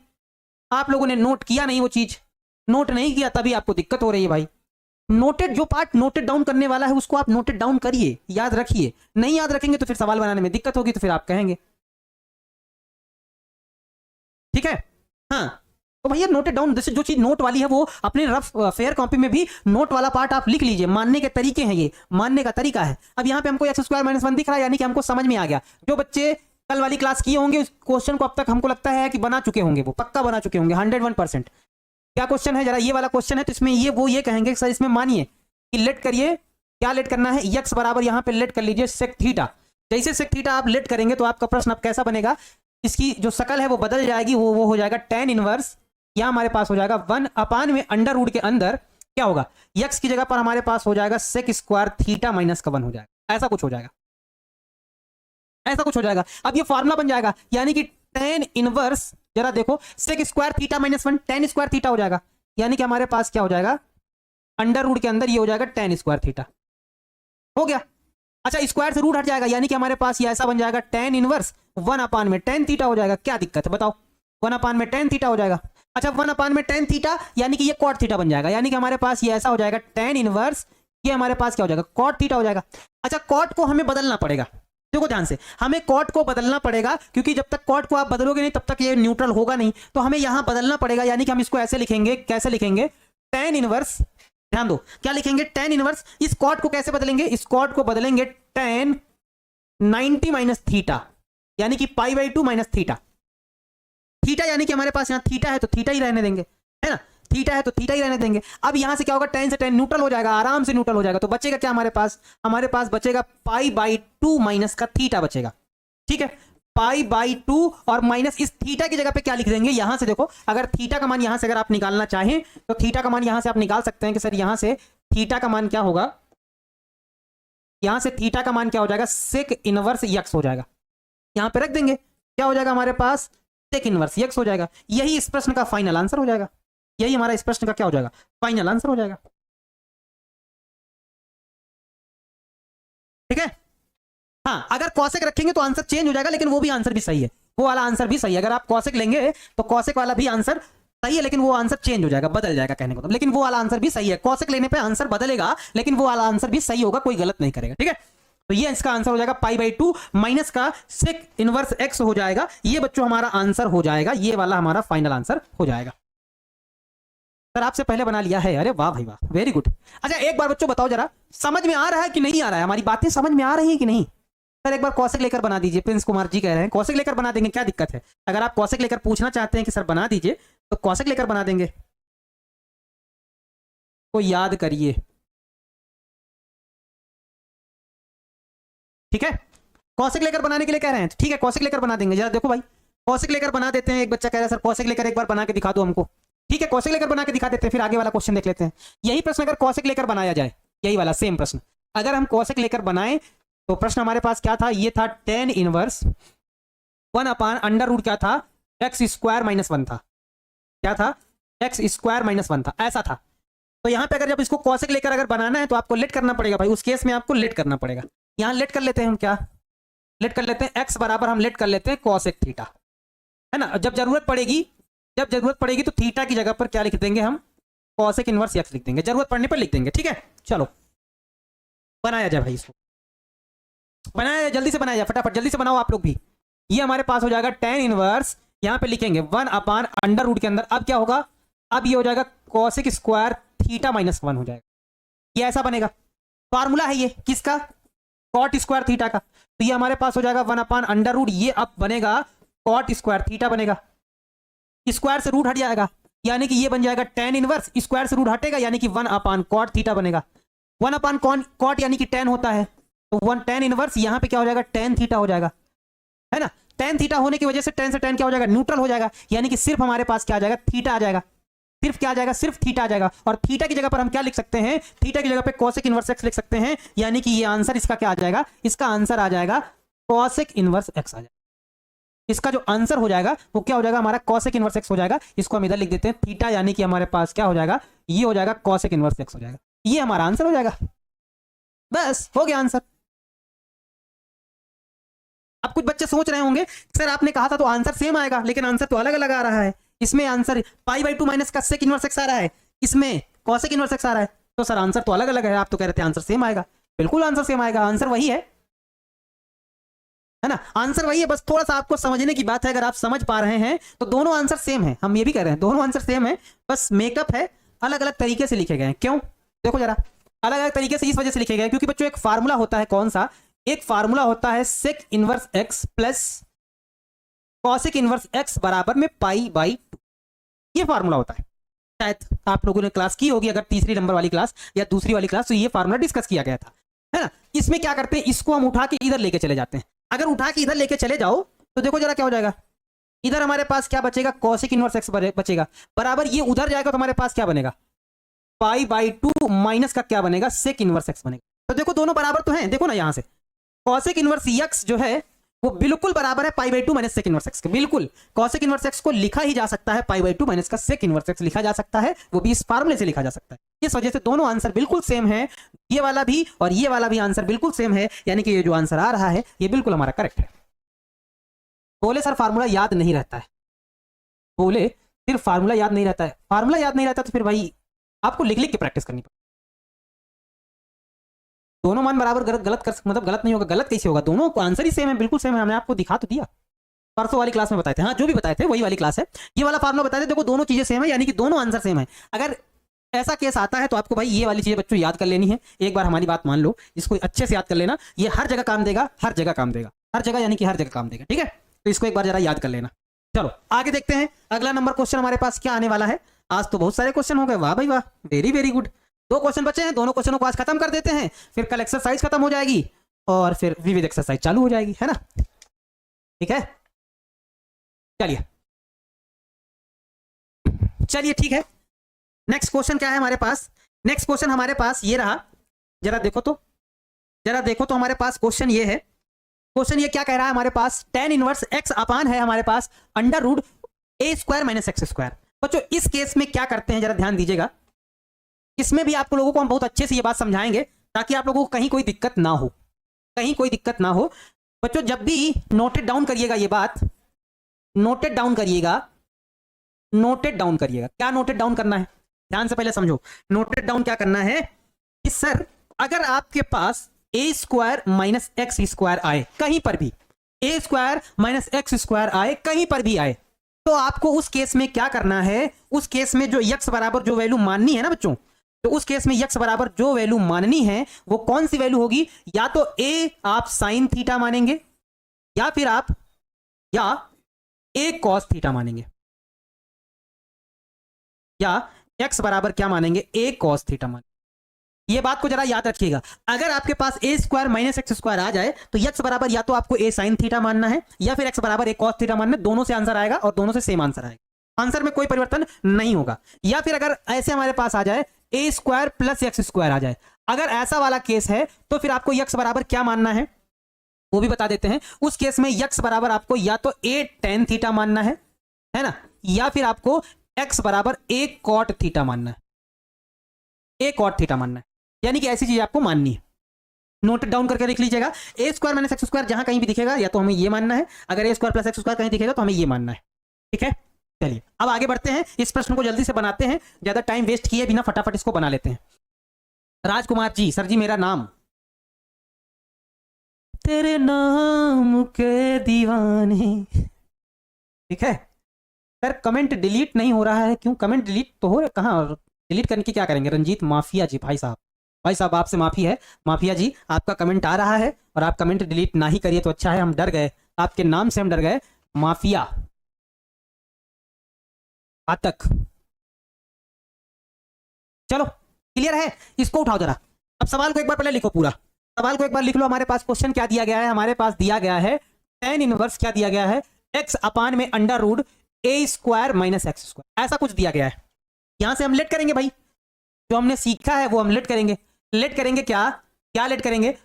आप लोगों ने नोट किया नहीं, वो चीज नोट नहीं किया, तभी आपको दिक्कत हो रही है भाई। नोटेड, जो पार्ट नोटेड डाउन करने वाला है उसको आप नोटेड डाउन करिए, याद रखिए, नहीं याद रखेंगे तो फिर सवाल बनाने में दिक्कत होगी, तो फिर आप कहेंगे, ठीक है। हाँ, तो भैया नोटेड डाउन, जैसे जो चीज नोट वाली है वो अपने रफ फेयर कॉपी में भी नोट वाला पार्ट आप लिख लीजिए, मानने के तरीके हैं, ये मानने का तरीका है। अब यहाँ पे हमको x² - 1 दिख रहा है, यानी कि हमको समझ में आ गया। जो बच्चे कल वाली क्लास किए होंगे उस क्वेश्चन को अब तक हमको लगता है कि बना चुके होंगे, वो पक्का बना चुके होंगे 101%। क्या क्वेश्चन है, जरा ये वाला क्वेश्चन है, तो इसमें ये कहेंगे सर इसमें मानिए कि लेट करिए, क्या लेट करना है, x बराबर यहाँ पे लेट कर लीजिए सेक थीटा। जैसे सेक थीटा आप लेट करेंगे तो आपका प्रश्न अब कैसा बनेगा, इसकी जो शकल है वो बदल जाएगी, वो हो जाएगा tan इनवर्स, या हमारे पास हो जाएगा 1/√में के अंदर क्या होगा, x की जगह पर हमारे पास हो जाएगा sec² थीटा माइनस का 1 हो जाएगा, ऐसा कुछ हो जाएगा, ऐसा कुछ हो जाएगा। अब ये फॉर्मूला बन जाएगा, यानी कि tan इनवर्स, जरा देखो, sec² theta minus 1 tan² theta हो जाएगा, यानी कि हमारे पास क्या हो जाएगा, अंडर रूट के अंदर ये हो जाएगा tan² थीटा, हो गया। अच्छा, स्क्वायर से रूट हट जाएगा, यानी कि हमारे पास ये ऐसा बन जाएगा tan इनवर्स 1/tan थीटा हो जाएगा। क्या दिक्कत है बताओ, 1/tan थीटा हो जाएगा। अच्छा, 1/tan थीटा यानी कि ये कॉट थीटा बन जाएगा, यानी कि हमारे पास ये ऐसा हो जाएगा tan इनवर्स, ये हमारे पास क्या हो जाएगा, कॉट थीटा हो जाएगा। अच्छा, कॉट को हमें बदलना पड़ेगा, देखो ध्यान से, हमें कॉट को बदलना पड़ेगा, क्योंकि जब तक कॉट को आप बदलोगे नहीं तब तक ये न्यूट्रल होगा नहीं, तो हमें यहां बदलना पड़ेगा, यानी कि हम इसको ऐसे लिखेंगे, कैसे लिखेंगे, tan इनवर्स, ध्यान दो क्या लिखेंगे, tan इनवर्स, इस कॉट को कैसे बदलेंगे, इस कॉट को बदलेंगे tan 90 - थीटा, यानी कि π/2 माइनस थीटा, थीटा यानी कि हमारे पास यहाँ थीटा है तो थीटा ही रहने देंगे, है ना, थीटा है तो थीटा ही रहने देंगे। अब यहां से क्या होगा, tan से tan न्यूट्रल हो जाएगा, आराम से न्यूट्रल हो जाएगा, तो बचेगा क्या हमारे पास बचेगा π/2 माइनस का थीटा बचेगा, ठीक है, π/2 और माइनस इस थीटा की जगह पे क्या लिख देंगे, यहां से देखो, अगर थीटा का मान यहां से अगर आप निकालना चाहें तो थीटा का मान यहां से आप निकाल सकते हैं कि सर यहां से थीटा का मान क्या होगा, यहां से थीटा का मान क्या हो जाएगा, सेक इनवर्स x हो जाएगा, यहां पे रख देंगे, क्या हो जाएगा हमारे पास, सेक इनवर्स x हो जाएगा। यही इस प्रश्न का फाइनल आंसर हो जाएगा, यही हमारा इस प्रश्न का क्या हो जाएगा, फाइनल आंसर हो जाएगा, ठीक है। हाँ, अगर कॉसेक रखेंगे तो आंसर चेंज हो जाएगा, लेकिन वो भी आंसर भी सही है, वो वाला आंसर भी सही है। अगर आप कॉसेक लेंगे तो कॉसेक वाला भी आंसर सही है, लेकिन वो आंसर चेंज हो जाएगा, बदल जाएगा कहने को तो, लेकिन वो वाला आंसर भी सही है। कॉसेक लेने पे आंसर बदलेगा, लेकिन वो वाला आंसर भी सही होगा, कोई गलत नहीं करेगा, ठीक है। तो ये इसका आंसर हो जाएगा π/2 माइनस का सेक इनवर्स x हो जाएगा, ये बच्चों हमारा आंसर हो जाएगा, ये वाला हमारा फाइनल आंसर हो जाएगा। सर आपसे पहले बना लिया है, अरे वाह भाई वाह, वेरी गुड। अच्छा, एक बार बच्चों बताओ जरा, समझ में आ रहा है कि नहीं आ रहा है, हमारी बातें समझ में आ रही है कि नहीं। सर एक बार कौशिक लेकर बना दीजिए, प्रिंस कुमार जी कह रहे हैं कौशिक लेकर बना देंगे, क्या दिक्कत है। अगर आप कौशिक लेकर पूछना चाहते हैं कि सर बना दीजिए तो कौशिक लेकर बना देंगे, तो याद करिए, ठीक है। कौशिक लेकर बनाने के लिए कह रहे हैं, ठीक है, कौशिक लेकर बना देंगे। जरा देखो भाई, कौशिक लेकर बना देते हैं। एक बच्चा कह रहा है सर कौशिक लेकर एक बार बना के दिखा दो हमको, ठीक है, कौशिक लेकर बना के दिखा देते हैं, फिर आगे वाला क्वेश्चन देख लेते हैं। यही प्रश्न अगर कौशिक लेकर बनाया जाए, यही वाला सेम प्रश्न अगर हम कौशिक लेकर बनाएं तो प्रश्न हमारे पास क्या था, ये था tan इनवर्स 1/√, क्या था, x² - 1 था, क्या था, x² - 1 था, ऐसा था। तो यहां पे अगर जब इसको कौशिक लेकर अगर बनाना है तो आपको लेट करना पड़ेगा भाई, उस केस में आपको लेट करना पड़ेगा। यहां लेट कर लेते हैं हम, क्या लेट कर लेते हैं, x बराबर हम लेट कर लेते हैं कॉसेक थीटा, है ना। जब जरूरत पड़ेगी तो थीटा की जगह पर क्या लिख देंगे हम, कॉसेक इनवर्स x लिख देंगे, जरूरत पड़ने पर लिख देंगे, ठीक है। चलो बनाया जाए भाई, इसको बनाया जाए, जल्दी से बनाया जाए, फटाफट जल्दी से बनाओ आप लोग भी। ये हमारे पास हो जाएगा tan इनवर्स यहाँ पे लिखेंगे 1 / अंडर रूट के अंदर, अब क्या होगा, अब ये हो जाएगा कोसेक स्क्वायर थीटा माइनस 1 हो जाएगा, ये ऐसा बनेगा। फार्मूला है ये किसका, कॉट स्क्वायर थीटा का, तो ये हमारे पास हो जाएगा 1 / अंडर रूट, ये अब बनेगा कॉट स्क्वायर थीटा बनेगा, स्क्वायर से रूट हट जाएगा, यानी कि ये बन जाएगा tan इनवर्स, स्क्वायर से रूट हटेगा यानी कि 1 / कॉट थीटा बनेगा। 1 / कॉट यानी कि tan होता है, तो 1 tan इनवर्स यहाँ पे क्या हो जाएगा, tan थीटा हो जाएगा, है ना। tan थीटा होने की वजह से tan से tan क्या हो जाएगा, न्यूट्रल हो जाएगा, यानी कि सिर्फ हमारे पास क्या आ जाएगा, थीटा आ जाएगा, सिर्फ क्या आ जाएगा, सिर्फ थीटा आ जाएगा। और थीटा की जगह पर हम क्या लिख सकते हैं, थीटा की जगह पे कोसेक इनवर्स x लिख सकते हैं, यानी कि ये आंसर इसका क्या आ जाएगा, इसका आंसर आ जाएगा कोसेक इनवर्स x आ जाएगा। इसका जो आंसर हो जाएगा वो क्या हो जाएगा, हमारा कोसेक इनवर्स x हो जाएगा। इसको हम इधर लिख देते हैं थीटा, यानी कि हमारे पास क्या हो जाएगा, ये हो जाएगा कोसेक इनवर्स x हो जाएगा, ये हमारा आंसर हो जाएगा। बस हो गया आंसर। अब कुछ बच्चे सोच रहे होंगे सर आपने कहा था तो आंसर सेम आएगा, लेकिन आंसर तो अलग अलग आ रहा है। इसमें answer π/2 minus cosec inverse x आ रहा है, इसमें कोसेक इनवर्स x आ रहा है, तो सर आंसर तो अलग अलग है। आप तो कह रहे थे आंसर सेम आएगा, बिल्कुल आंसर सेम आएगा, आंसर वही है ना, आंसर वही है, बस थोड़ा सा आपको समझने की बात है। अगर आप समझ पा रहे हैं तो दोनों आंसर सेम है, हम ये भी कह रहे हैं दोनों आंसर सेम है, बस मेकअप है अलग अलग तरीके से लिखे गए हैं। क्यों, देखो जरा, अलग अलग तरीके से इस वजह से लिखे गए क्योंकि बच्चों एक फार्मूला होता है, कौन सा, एक फार्मूला होता है sec inverse x plus cosec inverse x बराबर में π/2, ये फार्मूला होता है। शायद आप लोगों ने क्लास की होगी, अगर तीसरी नंबर वाली क्लास या दूसरी वाली क्लास, तो ये फार्मूला डिस्कस किया गया था, है ना। इसमें क्या करते हैं, इसको हम उठा के इधर लेके चले जाते हैं। अगर उठा के इधर लेके चले जाओ तो देखो जरा क्या हो जाएगा, इधर हमारे पास क्या बचेगा, कोसेक इनवर्स x बचेगा, बराबर ये उधर जाएगा तो हमारे पास क्या बनेगा, π/2 माइनस का क्या बनेगा, सेक इनवर्स x बनेगा। तो देखो दोनों बराबर तो हैं, देखो ना यहाँ से कोसेक इनवर्स x जो है वो बिल्कुल बराबर है π/2 माइनस सेक इनवर्स x के, बिल्कुल कोसेक इनवर्स x को लिखा ही जा सकता है, π/2 माइनस का सेक इनवर्स x लिखा जा सकता है, वो भी इस फार्मूले से लिखा जा सकता है। इस वजह से दोनों आंसर बिल्कुल सेम है, ये वाला भी और ये वाला भी आंसर बिल्कुल सेम है, यानी कि ये जो आंसर आ रहा है ये बिल्कुल हमारा करेक्ट है। बोले सर फार्मूला याद नहीं रहता है, बोले सिर्फ फार्मूला याद नहीं रहता है, फार्मूला याद नहीं रहता तो फिर भाई आपको लिख लिख के प्रैक्टिस करनी पड़ेगी। दोनों मान बराबर गलत कर, मतलब गलत नहीं होगा, गलत कैसे होगा, दोनों को आंसर ही सेम है, बिल्कुल सेम है, हमने आपको दिखा तो दिया, परसों वाली क्लास में बताए थे, हाँ जो भी बताए थे वही वाली क्लास है, ये वाला फार्मूला बताए थे। देखो दोनों चीजें सेम है, यानी कि दोनों आंसर सेम है। अगर ऐसा केस आता है तो आपको भाई ये वाली चीजें बच्चों याद कर लेनी है, एक बार हमारी बात मान लो, इसको अच्छे से याद कर लेना, ये हर जगह काम देगा, हर जगह काम देगा, हर जगह यानी कि हर जगह काम देगा, ठीक है। तो इसको एक बार जरा याद कर लेना। चलो आगे देखते हैं, अगला नंबर क्वेश्चन हमारे पास क्या आने वाला है। आज तो बहुत सारे क्वेश्चन हो गए, वाह भाई वाह, वेरी वेरी गुड। 2 क्वेश्चन बचे हैं, दोनों क्वेश्चनों को आज खत्म कर देते हैं, फिर कल एक्सरसाइज खत्म हो जाएगी और फिर विविध एक्सरसाइज चालू हो जाएगी, है ना, ठीक है। चलिए चलिए ठीक है, नेक्स्ट क्वेश्चन क्या है हमारे पास, नेक्स्ट क्वेश्चन हमारे पास ये रहा, जरा देखो तो, जरा देखो तो हमारे पास क्वेश्चन ये है, क्वेश्चन ये क्या कह रहा है हमारे पास, tan इनवर्स x अपान है हमारे पास under root a² minus x²। बच्चों इस केस में क्या करते हैं जरा ध्यान दीजिएगा, इसमें भी आप लोगों को हम बहुत अच्छे से ये बात समझाएंगे ताकि आप लोगों को कहीं कोई दिक्कत ना हो, कहीं कोई दिक्कत ना हो। बच्चों जब भी नोटेड डाउन करिएगा ये बात, नोटेड डाउन करिएगा, नोटेड डाउन करिएगा, क्या नोटेड डाउन करना है, ध्यान से पहले समझो। नोटेड डाउन क्या करना है कि सर अगर आपके पास a² माइनस x² आए कहीं पर भी, a² माइनस x² आए कहीं पर भी आए, तो आपको उस केस में क्या करना है, उस केस में जो x बराबर जो वैल्यू माननी है ना बच्चों, तो उस केस में x बराबर जो वैल्यू माननी है वो कौन सी वैल्यू होगी, या तो a आप साइन थीटा मानेंगे, या फिर आप या a कॉस थीटा मानेंगे, या x बराबर क्या मानेंगे, a कॉस थीटा मानेंगे। ये बात को जरा याद रखिएगा, अगर आपके पास a² माइनस x² आ जाए तो x बराबर या तो आपको a साइन थीटा मानना है या फिर x बराबर a कॉस थीटा मानना है, दोनों से आंसर आएगा और दोनों से सेम आंसर आएगा, आंसर में कोई परिवर्तन नहीं होगा। या फिर अगर ऐसे हमारे पास आ जाए a² प्लस x² आ जाए, अगर ऐसा वाला केस है तो फिर आपको x बराबर क्या मानना है वो भी बता देते हैं। उस केस में x बराबर आपको या तो a tan थीटा मानना है ना, या फिर आपको x बराबर a cot थीटा मानना है, a cot थीटा मानना है, यानी कि ऐसी चीज आपको माननी है। नोट डाउन करके लिख लीजिएगा, a² माइनस x² जहां कहीं भी दिखेगा या तो हमें ये मानना है, अगर a² प्लस x² कहीं दिखेगा तो हमें ये मानना है, ठीक है। चलिए अब आगे बढ़ते हैं, इस प्रश्न को जल्दी से बनाते हैं, ज्यादा टाइम वेस्ट किए बिना फटाफट इसको बना लेते हैं। राजकुमार जी, सर जी मेरा नाम, तेरे नाम के दीवाने, ठीक है। सर कमेंट डिलीट नहीं हो रहा है, क्यों? कमेंट डिलीट तो हो, कहाँ डिलीट करने की क्या करेंगे? रंजीत माफिया जी, भाई साहब आपसे माफी है, माफिया जी आपका कमेंट आ रहा है और आप कमेंट डिलीट ना ही करिए तो अच्छा है, हम डर गए, आपके नाम से हम डर गए, माफिया आतक। चलो क्लियर है, इसको उठाओ जरा। अब सवाल को एक बार पहले लिखो, पूरा सवाल को एक बार लिख लो। हमारे पास क्वेश्चन क्या दिया गया है? हमारे पास दिया गया है tan इनवर्स, क्या दिया गया है? x अपान में under root a square minus x square, ऐसा कुछ दिया गया है। यहां से हम लेट करेंगे भाई, जो हमने सीखा है वो हम लेट करेंगे। लेट करेंगे क्या क्या लेट करेंगे?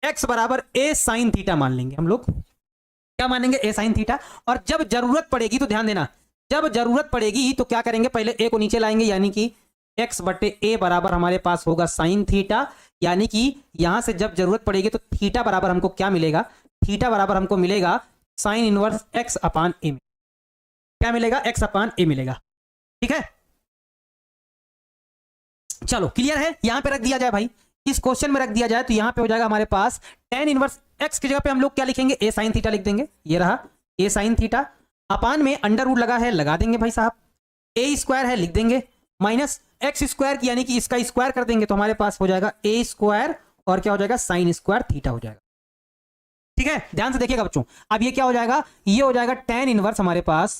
x बराबर a साइन थीटा मान लेंगे हम लोग। क्या मानेंगे? a sine theta. और जब जरूरत पड़ेगी तो ध्यान देना, जब जरूरत पड़ेगी तो क्या करेंगे? पहले a को नीचे लाएंगे, यानी कि x बटे a बराबर हमारे पास होगा साइन थीटा। यानी कि यहां से जब जरूरत पड़ेगी तो थीटा बराबर हमको क्या मिलेगा? थीटा बराबर हमको मिलेगा sign inverse x upon a में। क्या मिलेगा? x अपान a मिलेगा। ठीक है, चलो क्लियर है। यहां पे रख दिया जाए भाई, इस क्वेश्चन में रख दिया जाए तो यहां पे हो जाएगा हमारे पास tan इनवर्स x की जगह पे हम लोग क्या लिखेंगे? a साइन थीटा लिख देंगे। ये रहा a साइन थीटा, अपान में अंडर रूट लगा है, लगा देंगे भाई साहब, a स्क्वायर है लिख देंगे, माइनस एक्स स्क्वायर की, यानी कि इसका स्क्वायर कर देंगे तो हमारे पास हो जाएगा a स्क्वायर और क्या हो जाएगा? साइन स्क्वायर थीटा हो जाएगा। ठीक है, ध्यान से देखिएगा बच्चों। अब ये क्या हो जाएगा? ये हो जाएगा tan इनवर्स हमारे पास,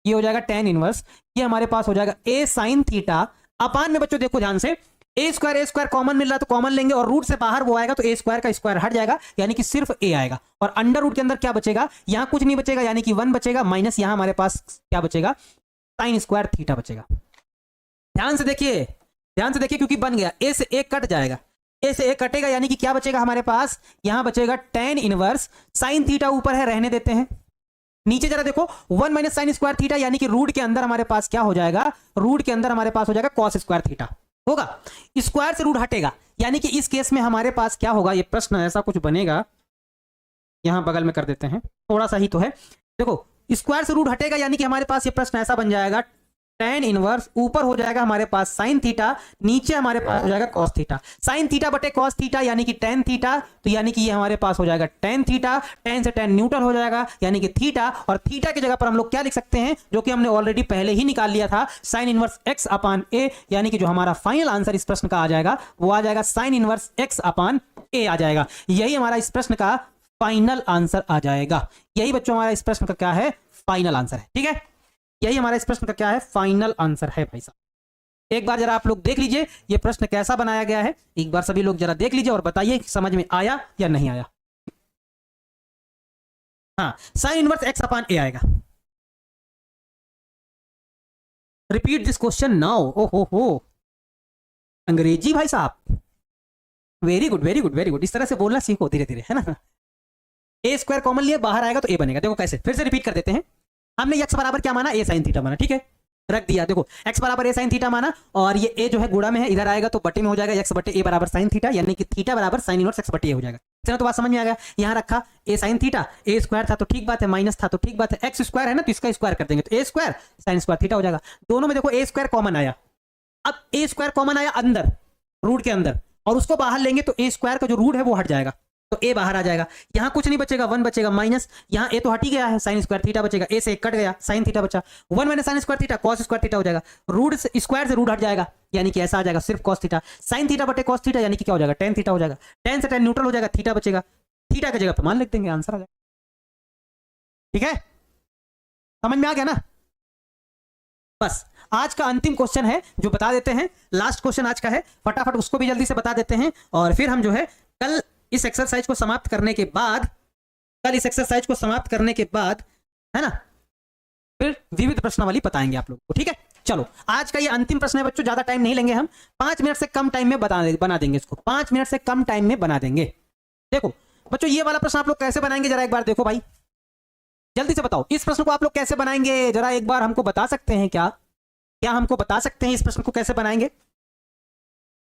ये हो जाएगा tan इनवर्स, ये हमारे पास हो जाएगा a साइन थीटा, अपान में बच्चों देखो ध्यान से, a स्क्वायर कॉमन मिल रहा है तो कॉमन लेंगे और रूट से बाहर वो आएगा तो a स्क्वायर का स्क्वायर हट जाएगा, यानी कि सिर्फ a आएगा। और अंडर रूट के अंदर क्या बचेगा? यहां कुछ नहीं बचेगा, यानी कि 1 बचेगा, माइनस यहां हमारे पास क्या बचेगा? साइन स्क्वायर थीटा बचेगा। ध्यान से देखिए, ध्यान से देखिए, क्योंकि बन गया, a से a कट जाएगा, a से a कटेगा, यानी कि क्या बचेगा हमारे पास? यहां बचेगा tan इनवर्स साइन थीटा, ऊपर है रहने देते हैं, नीचे जरा देखो 1 माइनस साइन स्क्वायर थीटा, यानी कि रूट के अंदर हमारे पास क्या हो जाएगा? रूट के अंदर हमारे पास हो जाएगा कॉस स्क्वायर थीटा होगा, स्क्वायर से रूट हटेगा, यानी कि इस केस में हमारे पास क्या होगा? ये प्रश्न ऐसा कुछ बनेगा, यहां बगल में कर देते हैं, थोड़ा सा ही तो है, देखो स्क्वायर से रूट हटेगा, यानी कि हमारे पास ये प्रश्न ऐसा बन जाएगा, tan इनवर्स ऊपर हो जाएगा हमारे पास साइन थीटा, नीचे हमारे पास हो जाएगा कॉस थीटा, साइन थीटा बटे कॉस थीटा यानी कि tan थीटा, तो यानी कि ये हमारे पास हो जाएगा tan थीटा, tan से tan न्यूट्रल हो जाएगा, यानी कि थीटा, और थीटा की जगह पर हम लोग क्या लिख सकते हैं? जो कि हमने ऑलरेडी पहले ही निकाल लिया था, sign inverse x upon a, यानी कि जो हमारा फाइनल आंसर इस प्रश्न का आ जाएगा वो आ जाएगा sign inverse x upon a आ जाएगा। यही हमारा इस प्रश्न का फाइनल आंसर आ जाएगा। यही बच्चों हमारा इस प्रश्न का क्या है? फाइनल आंसर है। ठीक है, यही हमारा इस प्रश्न का क्या है? फाइनल आंसर है भाई साहब। एक बार जरा आप लोग देख लीजिए ये प्रश्न कैसा बनाया गया है, एक बार सभी लोग जरा देख लीजिए और बताइए समझ में आया या नहीं आया। हाँ, sine inverse x upon a आएगा। Repeat this question now. ओ हो, अंग्रेजी भाई साहब, very good very good very good, इस तरह से बोलना सीखो धीरे धीरे, है ना। a स्क्वायर कॉमन लिए बाहर आएगा तो a बनेगा, देखो कैसे, फिर से रिपीट कर देते हैं। हमने x बराबर क्या माना? a साइन थीटा माना, ठीक है, रख दिया, देखो x बराबर a साइन थीटा माना, और ये a जो है गुणा में है, इधर आएगा तो बटे में हो जाएगा x बटे a बराबर साइन थीटा, यानी कि थीटा बराबर साइन इनवर्स x बटे a हो जाएगा। चलो तो बात समझ में आ गया। यहाँ रखा a sine theta, a square था तो ठीक बात है, माइनस था तो ठीक बात है, x स्क्वायर है ना तो इसका स्क्वायर कर देंगे तो a square sine square theta हो जाएगा। दोनों में देखो a स्क्वायर कॉमन आया, अब a स्क्वायर कॉमन आया अंदर रूट के अंदर, और उसको बाहर लेंगे तो a स्क्वायर का जो रूट है वो हट जाएगा, तो a बाहर आ जाएगा, यहाँ कुछ नहीं बचेगा, 1 बचेगा, माइनस यहाँ a तो हट ही गया है, साइन स्क्वायर थीटा बचेगा, a से कट गया, साइन थीटा बचा, 1 minus sine square theta cos square theta हो जाएगा, रूट से स्क्वायर से रूट हट जाएगा, यानी कि ऐसा आ जाएगा सिर्फ कॉस थीटा, साइन थीटा बटे कॉस थीटा यानी कि क्या हो जाएगा? tan थीटा हो जाएगा, tan से tan न्यूट्रल हो जाएगा, थीटा बचेगा, थीटा की जगह पर मान लिख देंगे, आंसर आ जाएगा। ठीक है, समझ में आ गया ना। बस आज का अंतिम क्वेश्चन है जो बता देते हैं, लास्ट क्वेश्चन आज का है, फटाफट उसको भी जल्दी से बता देते हैं, और फिर हम जो है कल इस एक्सरसाइज को समाप्त करने के बाद, है ना, फिर विविध प्रश्नावली बताएंगे आप लोग को। ठीक है, चलो आज का ये अंतिम प्रश्न है बच्चों, ज्यादा टाइम नहीं लेंगे हम, 5 मिनट से कम टाइम में बना देंगे इसको, 5 मिनट से कम टाइम में बना देंगे। देखो बच्चों ये वाला प्रश्न आप लोग कैसे बनाएंगे जरा एक बार देखो भाई, जल्दी से बताओ इस प्रश्न को आप लोग कैसे बनाएंगे, जरा एक बार हमको बता सकते हैं क्या? क्या हमको बता सकते हैं इस प्रश्न को कैसे बनाएंगे?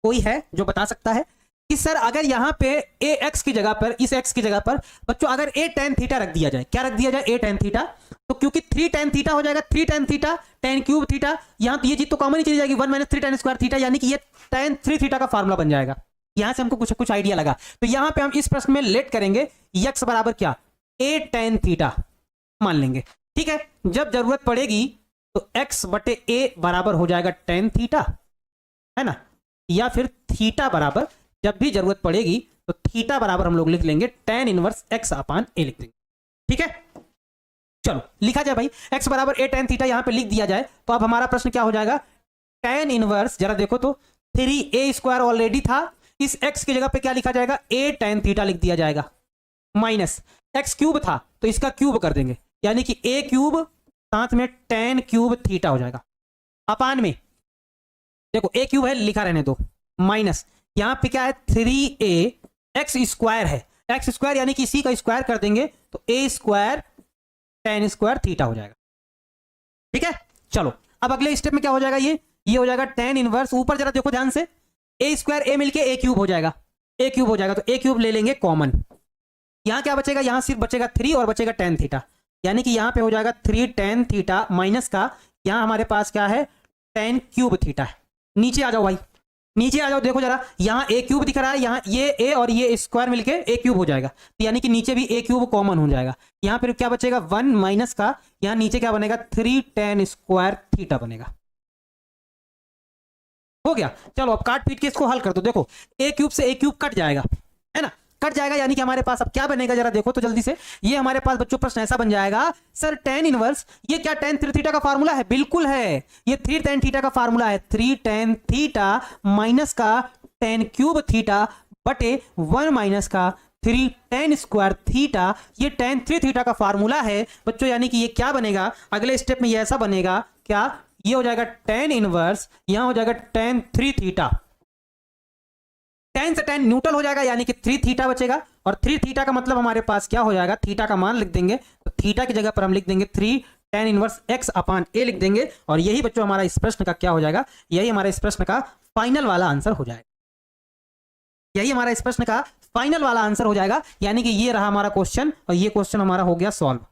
कोई है जो बता सकता है कि सर अगर यहां पे ax की जगह पर, इस x की जगह पर बच्चों अगर a tan थीटा रख दिया जाए, क्या रख दिया जाए? a tan थीटा, तो क्योंकि 3 tan थीटा हो जाएगा, 3 tan theta, tan cube theta, यहां तो ये चीज तो कॉमन ही चली जाएगी, 1 माइनस 3 tan स्क्वायर थीटा, यानी कि ये tan 3 थीटा का फार्मूला बन जाएगा। यहां से हमको कुछ आइडिया लगा, तो यहां पे हम इस प्रश्न में लेट करेंगे x बराबर क्या? a tan थीटा मान लेंगे, ठीक है, जब जरूरत पड़ेगी तो x बटे a बराबर हो जाएगा tan थीटा, है ना, या फिर थीटा बराबर, जब भी जरूरत पड़ेगी तो थीटा बराबर हम लोग लिख लेंगे tan inverse x upon a लिख देंगे। ठीक है, चलो लिखा जाए भाई, x बराबर a tan थीटा यहां पे लिख दिया जाए तो अब हमारा प्रश्न क्या हो जाएगा, tan इनवर्स, जरा देखो तो 3a स्क्वायर ऑलरेडी था, इस x की जगह पे क्या लिखा जाएगा, a tan थीटा लिख दिया जाएगा, माइनस x क्यूब था तो इसका क्यूब कर देंगे, यानी कि a क्यूब साथ में tan क्यूब थीटा हो जाएगा, अपान में देखो a क्यूब है लिखा रहने दो, माइनस यहां पे क्या है 3a x स्क्वायर है, x स्क्वायर यानी कि इसी का स्क्वायर कर देंगे तो a square tan square theta हो जाएगा। ठीक है, चलो अब अगले स्टेप में क्या हो जाएगा, ये हो जाएगा tan इनवर्स, ऊपर जरा देखो ध्यान से, a स्क्वायर a मिलके a क्यूब हो जाएगा, a क्यूब हो जाएगा तो a क्यूब ले लेंगे कॉमन, यहां क्या बचेगा, यहां सिर्फ बचेगा 3 और बचेगा tan थीटा, यानी कि यहां पे हो जाएगा 3 tan थीटा माइनस का, यहां हमारे पास क्या है tan क्यूब थीटा है। नीचे आ जाओ भाई, नीचे आ जाओ, देखो जरा यहाँ a क्यूब दिख रहा है, यहाँ ये a और ये स्क्वायर मिलके a क्यूब हो जाएगा, तो यानी कि नीचे भी a क्यूब कॉमन हो जाएगा, यहाँ फिर क्या बचेगा 1 माइनस का, यहाँ नीचे क्या बनेगा 3 tan स्क्वायर थीटा बनेगा। हो गया, चलो अब काट पीट के इसको हल कर दो, देखो a क्यूब से a क्यूब कट जाएगा, है ना, कट जाएगा, यानी कि हमारे पास अब क्या बनेगा, जरा देखो तो जल्दी से, ये हमारे पास बच्चों प्रश्न ऐसा बन जाएगा, सर tan इनवर्स, ये क्या tan 3 थीटा का फार्मूला है, बिल्कुल है, ये 3 tan थीटा का फार्मूला है, 3 tan थीटा माइनस का tan क्यूब थीटा बटे 1 माइनस का 3 tan स्क्वायर थीटा, ये tan 3 थीटा का फार्मूला है बच्चों, यानी कि ये क्या बनेगा, अगले स्टेप में ये ऐसा बनेगा, क्या, ये हो जाएगा tan इनवर्स, यहां हो जाएगा tan 3 थीटा, tan से tan न्यूट्रल हो जाएगा, यानी कि 3 थीटा बचेगा, और 3 थीटा का मतलब हमारे पास क्या हो जाएगा, थीटा का मान लिख देंगे, तो थीटा की जगह पर हम लिख देंगे 3 tan inverse x upon a लिख देंगे, और यही बच्चों हमारा इस प्रश्न का क्या हो जाएगा, यही हमारा इस प्रश्न का फाइनल वाला आंसर हो जाएगा, यही हमारा इस प्रश्न का फाइनल वाला आंसर हो जाएगा, यानी कि ये रहा हमारा क्वेश्चन, और ये क्वेश्चन हमारा हो गया सॉल्व,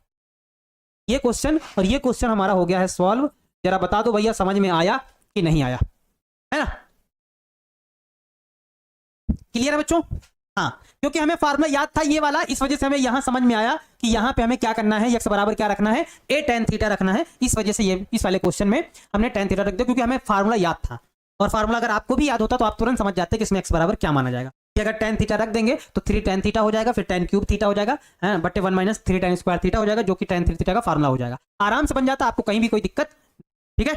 ये क्वेश्चन और ये क्वेश्चन हमारा हो गया है सॉल्व। जरा बता दो भैया समझ में आया कि नहीं आया, है ना, क्लियर है बच्चों, हाँ, क्योंकि हमें फार्मूला याद था ये वाला, इस वजह से हमें यहां समझ में आया कि यहां पे हमें क्या करना है, x बराबर क्या रखना है, a tan थीटा रखना है, इस वजह से ये इस वाले क्वेश्चन में हमने tan थीटा रख दिया, क्योंकि हमें फार्मूला याद था, और फार्मूला अगर आपको भी याद होता तो आप तुरंत समझ जाते कि इसमें x बराबर क्या माना जाएगा, कि अगर tan थीटा रख देंगे तो 3 tan थीटा हो जाएगा, फिर tan क्यूब थीटा हो जाएगा, बटे 1 माइनस 3 tan स्क्वायर थीटा हो जाएगा, जो कि tan 3 थीटा का फार्मूला हो जाएगा, आराम से बन जाता, आपको कहीं भी कोई दिक्कत, ठीक है।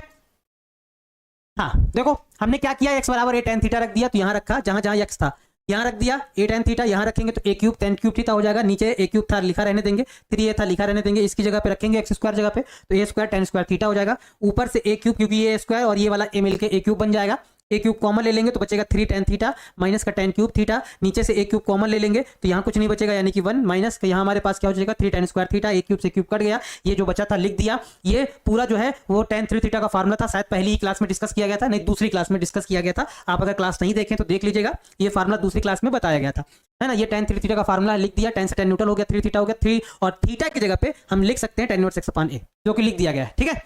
हाँ देखो हमने क्या किया, x बराबर a tan थीटा रख दिया, तो यहाँ रखा, जहां जहां x था यहाँ रख दिया, a tan थीटा यहाँ रखेंगे तो a cube tan cube theta हो जाएगा, नीचे a क्यूब था लिखा रहने देंगे, 3a था लिखा रहने देंगे, इसकी जगह पे रखेंगे x स्क्वायर जगह पे, तो a square tan square theta हो जाएगा, ऊपर से a क्यूब, क्योंकि ये स्क्वायर और ये वाला a मिलके a क्यूब बन जाएगा, a क्यूब कॉमन ले लेंगे तो बचेगा 3 tan थीटा माइनस का tan क्यूब थीटा, नीचे से a क्यूब कॉमन ले लेंगे तो यहाँ कुछ नहीं बचेगा, यानी कि 1 माइनस का यहाँ हमारे पास क्या हो जाएगा 3 tan square theta, a cube से क्यूब कट गया, ये जो बचा था लिख दिया, ये पूरा जो है वो tan 3 थीटा का फार्मूला था, शायद पहली ही क्लास में डिस्कस किया गया था, नहीं दूसरी क्लास में डिस्कस किया गया था, आप अगर क्लास नहीं देखें तो देख लीजिएगा, ये फार्मूला दूसरी क्लास में बताया गया था, है ना, ये tan 3 थीटा का फार्मूला लिख दिया, tan से tan न्यूट्रल हो गया, 3 थीटा हो गया, 3 और थीटा की जगह पे हम लिख सकते हैं tan inverse x upon a, जो कि लिख दिया गया है, ठीक है,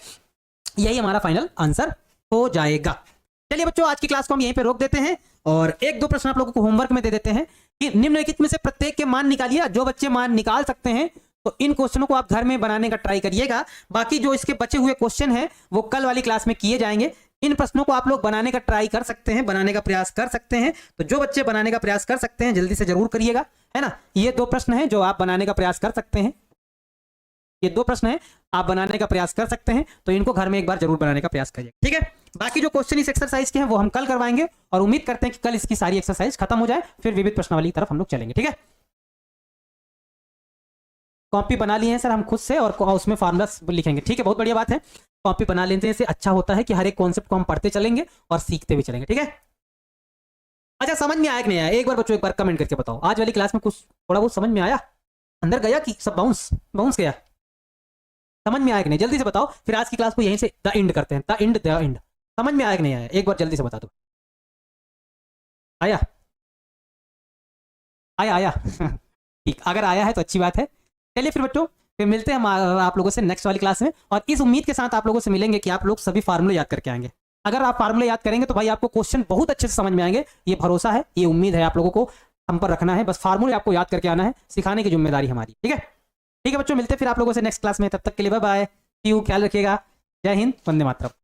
यही हमारा फाइनल आंसर हो जाएगा। चलिए बच्चों आज की क्लास को हम यहीं पे रोक देते हैं, और एक दो प्रश्न आप लोगों को होमवर्क में दे देते हैं कि निम्नलिखित में से प्रत्येक के मान निकालिए, जो बच्चे मान निकाल सकते हैं तो इन क्वेश्चनों को आप घर में बनाने का ट्राई करिएगा, बाकी जो इसके बचे हुए क्वेश्चन हैं वो कल वाली क्लास में किए जाएंगे, इन प्रश्नों को आप लोग बनाने का ट्राई कर सकते हैं, बनाने का प्रयास कर सकते हैं, तो जो बच्चे बनाने का प्रयास कर सकते हैं जल्दी से जरूर करिएगा, है ना, ये 2 प्रश्न हैं जो आप बनाने का प्रयास कर सकते हैं, ये 2 प्रश्न हैं आप बनाने का प्रयास कर सकते हैं, तो इनको घर में एक बार जरूर बनाने का प्रयास करिए, ठीक है। बाकी जो क्वेश्चन इस एक्सरसाइज के हैं वो हम कल करवाएंगे, और उम्मीद करते हैं कि कल इसकी सारी एक्सरसाइज खत्म हो जाए, फिर विविध प्रश्नावली की तरफ हम लोग चलेंगे, ठीक है। कॉपी बना लिए हैं सर हम खुद से, और उसमें फार्मूला लिखेंगे, ठीक है, बहुत बढ़िया बात है, कॉपी बना लेते हैं, इससे अच्छा होता है कि हर एक कॉन्सेप्ट को हम पढ़ते चलेंगे और सीखते भी चलेंगे, ठीक है। अच्छा समझ में आया कि नहीं आया, एक बार बच्चों एक बार कमेंट करके बताओ, आज वाली क्लास में कुछ थोड़ा बहुत समझ में आया, अंदर गया कि सब बाउंस बाउंस गया, समझ में आया कि नहीं, जल्दी से बताओ, फिर आज की क्लास को यहीं से द एंड करते हैं, द एंड, समझ में आया कि नहीं आया, एक बार जल्दी से बता दो, आया आया आया ठीक, अगर आया है तो अच्छी बात है। चलिए फिर बच्चों, फिर मिलते हैं हम आप लोगों से नेक्स्ट वाली क्लास में, और इस उम्मीद के साथ आप लोगों से मिलेंगे कि आप लोग सभी फार्मूले याद करके आएंगे, अगर आप फार्मूले याद करेंगे तो भाई आपको क्वेश्चन बहुत अच्छे से समझ में आएंगे, ये भरोसा है, ये उम्मीद है, आप लोगों को हम पर रखना है, बस फार्मूले आपको याद करके आना है, सिखाने की जिम्मेदारी हमारी, ठीक है। ठीक है बच्चों, मिलते हैं फिर आप लोगों से नेक्स्ट क्लास में, तब तक के लिए बाय बाय, सी यू, ख्याल रखिएगा, जय हिंद, वंदे मातरम।